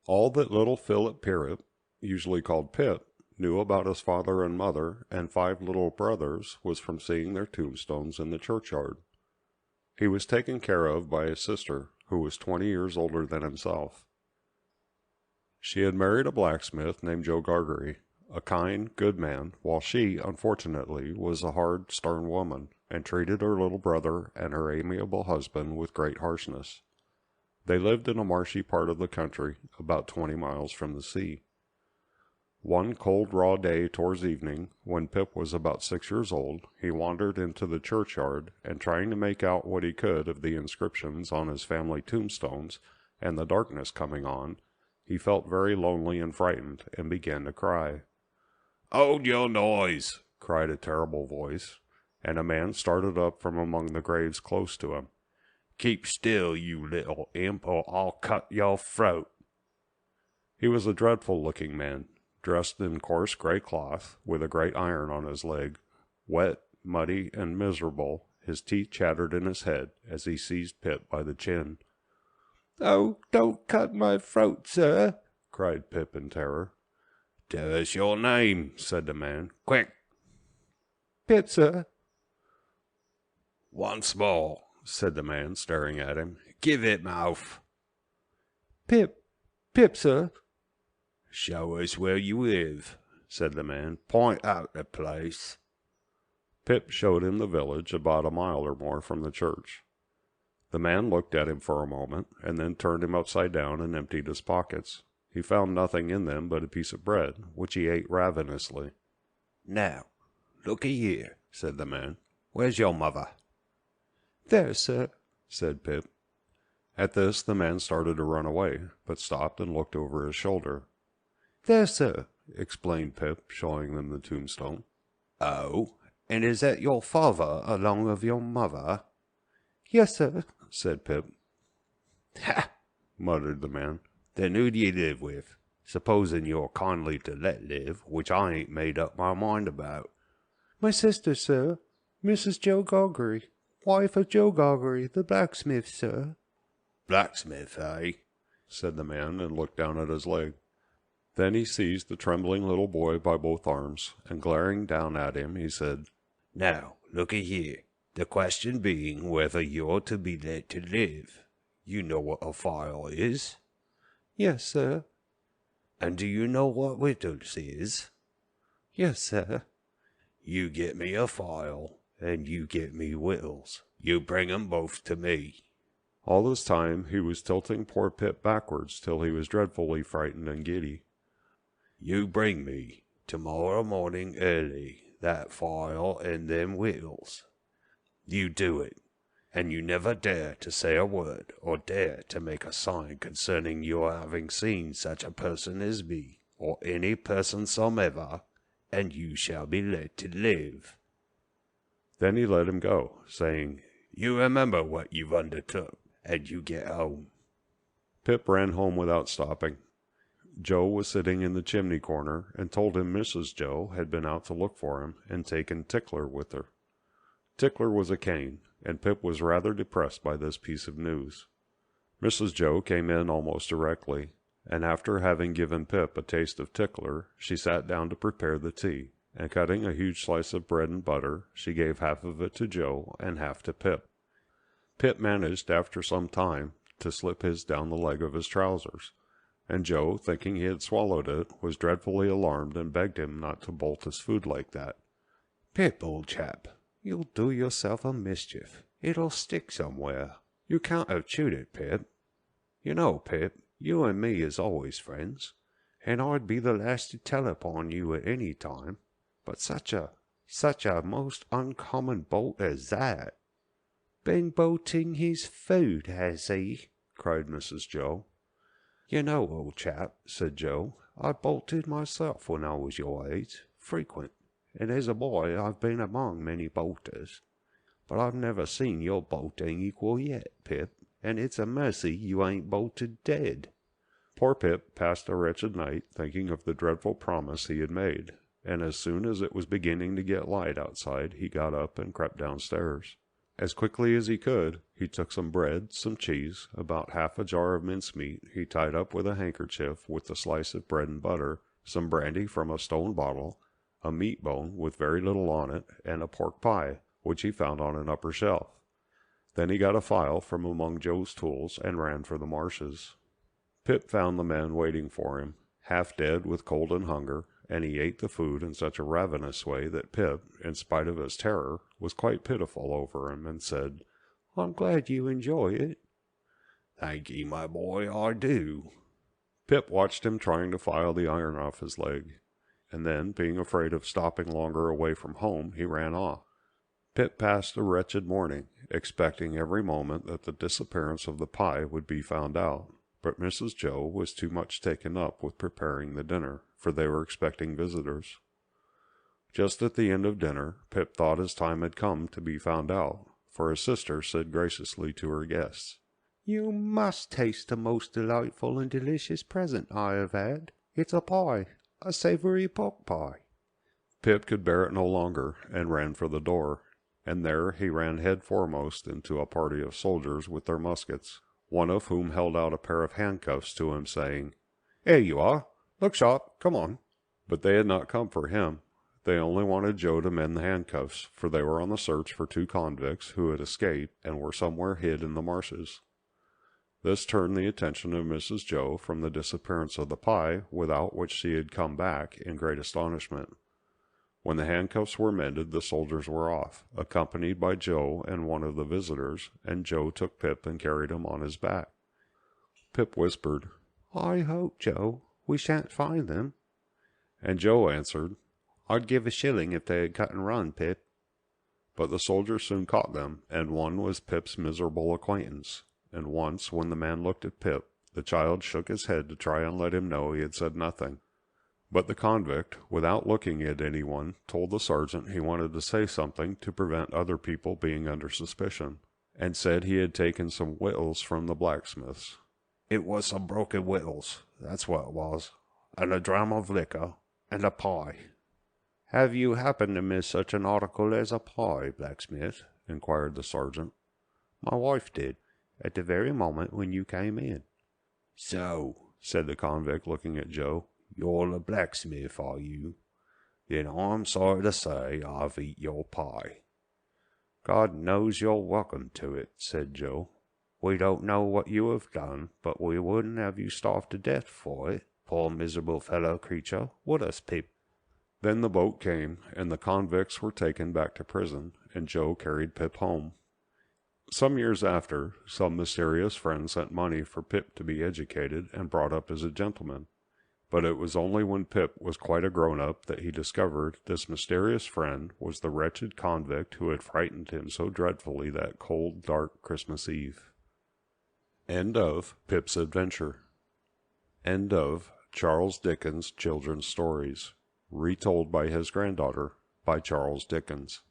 All that little Philip Pirrip, usually called Pip, knew about his father and mother and 5 little brothers was from seeing their tombstones in the churchyard. He was taken care of by his sister, who was 20 years older than himself. She had married a blacksmith named Joe Gargery, a kind, good man, while she, unfortunately, was a hard, stern woman, and treated her little brother and her amiable husband with great harshness. They lived in a marshy part of the country, about 20 miles from the sea. One cold, raw day towards evening, when Pip was about 6 years old, he wandered into the churchyard, and trying to make out what he could of the inscriptions on his family tombstones, and the darkness coming on, he felt very lonely and frightened, and began to cry. "Hold your noise!" cried a terrible voice, and a man started up from among the graves close to him. "Keep still, you little imp, or I'll cut your throat." He was a dreadful-looking man, dressed in coarse gray cloth, with a great iron on his leg. Wet, muddy, and miserable, his teeth chattered in his head as he seized Pip by the chin. "Oh, don't cut my throat, sir!" cried Pip in terror. "Tell us your name," said the man. "Quick!" "Pip, sir." "Once more," said the man, staring at him. "Give it mouth." "Pip, sir." "Show us where you live," said the man. "Point out the place." Pip showed him the village about a mile or more from the church. The man looked at him for a moment, and then turned him upside down and emptied his pockets. He found nothing in them but a piece of bread, which he ate ravenously. "Now, looky here," said the man. "Where's your mother?" "There, sir," said Pip. At this the man started to run away, but stopped and looked over his shoulder. "There, sir," explained Pip, showing them the tombstone. "Oh, and is that your father along of your mother?" "Yes, sir," said Pip. "Ha!" muttered the man. "Then who do you live with? Supposing you're kindly to let live, which I ain't made up my mind about." "My sister, sir, Mrs. Joe Gargery, wife of Joe Gargery, the blacksmith, sir." "Blacksmith, eh?" said the man, and looked down at his leg. Then he seized the trembling little boy by both arms, and glaring down at him, he said, "Now, looky here. The question being whether you're to be let to live. You know what a file is?" "Yes, sir." "And do you know what wittles is?" "Yes, sir." "You get me a file, and you get me wittles. You bring 'em both to me." All this time he was tilting poor Pip backwards till he was dreadfully frightened and giddy. "You bring me, tomorrow morning early, that file and them wittles. You do it, and you never dare to say a word or dare to make a sign concerning your having seen such a person as me, or any person somever, and you shall be let to live." Then he let him go, saying, "You remember what you've undertook, and you get home." Pip ran home without stopping. Joe was sitting in the chimney corner, and told him Mrs. Joe had been out to look for him, and taken Tickler with her. Tickler was a cane, and Pip was rather depressed by this piece of news. Mrs. Joe came in almost directly, and after having given Pip a taste of tickler, she sat down to prepare the tea, and cutting a huge slice of bread and butter, she gave half of it to Joe and half to Pip. Pip managed, after some time, to slip his down the leg of his trousers, and Joe, thinking he had swallowed it, was dreadfully alarmed and begged him not to bolt his food like that. Pip, old chap, you'll do yourself a mischief. It'll stick somewhere. You can't have chewed it, Pip. You know, Pip, you and me is always friends, and I'd be the last to tell upon you at any time, but such a most uncommon bolt as that. Been bolting his food, has he? Cried Mrs. Joe. You know, old chap, said Joe, I bolted myself when I was your age, frequent, and as a boy I've been among many bolters. But I've never seen your bolting equal yet, Pip, and it's a mercy you ain't bolted dead. Poor Pip passed a wretched night thinking of the dreadful promise he had made, and as soon as it was beginning to get light outside, he got up and crept downstairs. As quickly as he could, he took some bread, some cheese, about half a jar of mincemeat he tied up with a handkerchief with a slice of bread and butter, some brandy from a stone bottle, a meat bone with very little on it, and a pork pie, which he found on an upper shelf. Then he got a file from among Joe's tools and ran for the marshes. Pip found the men waiting for him, half dead with cold and hunger, and he ate the food in such a ravenous way that Pip, in spite of his terror, was quite pitiful over him, and said, "I'm glad you enjoy it." "Thank ye, my boy, I do." Pip watched him trying to file the iron off his leg, and then, being afraid of stopping longer away from home, he ran off. Pip passed a wretched morning, expecting every moment that the disappearance of the pie would be found out, but Mrs. Joe was too much taken up with preparing the dinner, for they were expecting visitors. Just at the end of dinner, Pip thought his time had come to be found out, for his sister said graciously to her guests, "You must taste the most delightful and delicious present I have had. It's a pie, a savory pork pie." Pip could bear it no longer, and ran for the door, and there he ran head foremost into a party of soldiers with their muskets, one of whom held out a pair of handcuffs to him, saying, "Here you are. Look sharp, come on." But they had not come for him. They only wanted Joe to mend the handcuffs, for they were on the search for 2 convicts who had escaped and were somewhere hid in the marshes. This turned the attention of Mrs. Joe from the disappearance of the pie, without which she had come back in great astonishment. When the handcuffs were mended, the soldiers were off, accompanied by Joe and one of the visitors, and Joe took Pip and carried him on his back. Pip whispered, "I hope, Joe, we shan't find them." And Joe answered, "I'd give a shilling if they had cut and run, Pip." But the soldiers soon caught them, and one was Pip's miserable acquaintance, and once, when the man looked at Pip, the child shook his head to try and let him know he had said nothing. But the convict, without looking at anyone, told the sergeant he wanted to say something to prevent other people being under suspicion, and said he had taken some whittles from the blacksmith's. "It was some broken whittles, that's what it was, and a dram of liquor, and a pie." "Have you happened to miss such an article as a pie, blacksmith?" inquired the sergeant. "My wife did, at the very moment when you came in." "So," said the convict, looking at Joe, "you're the blacksmith, are you? Then I'm sorry to say I've eat your pie." "God knows you're welcome to it," said Joe. "We don't know what you have done, but we wouldn't have you starved to death for it, poor miserable fellow creature, would us, Pip?" Then the boat came, and the convicts were taken back to prison, and Joe carried Pip home. Some years after, some mysterious friend sent money for Pip to be educated and brought up as a gentleman. But it was only when Pip was quite a grown-up that he discovered this mysterious friend was the wretched convict who had frightened him so dreadfully that cold, dark Christmas Eve. End of Pip's Adventure. End of Charles Dickens' Children's Stories, retold by his granddaughter, by Charles Dickens.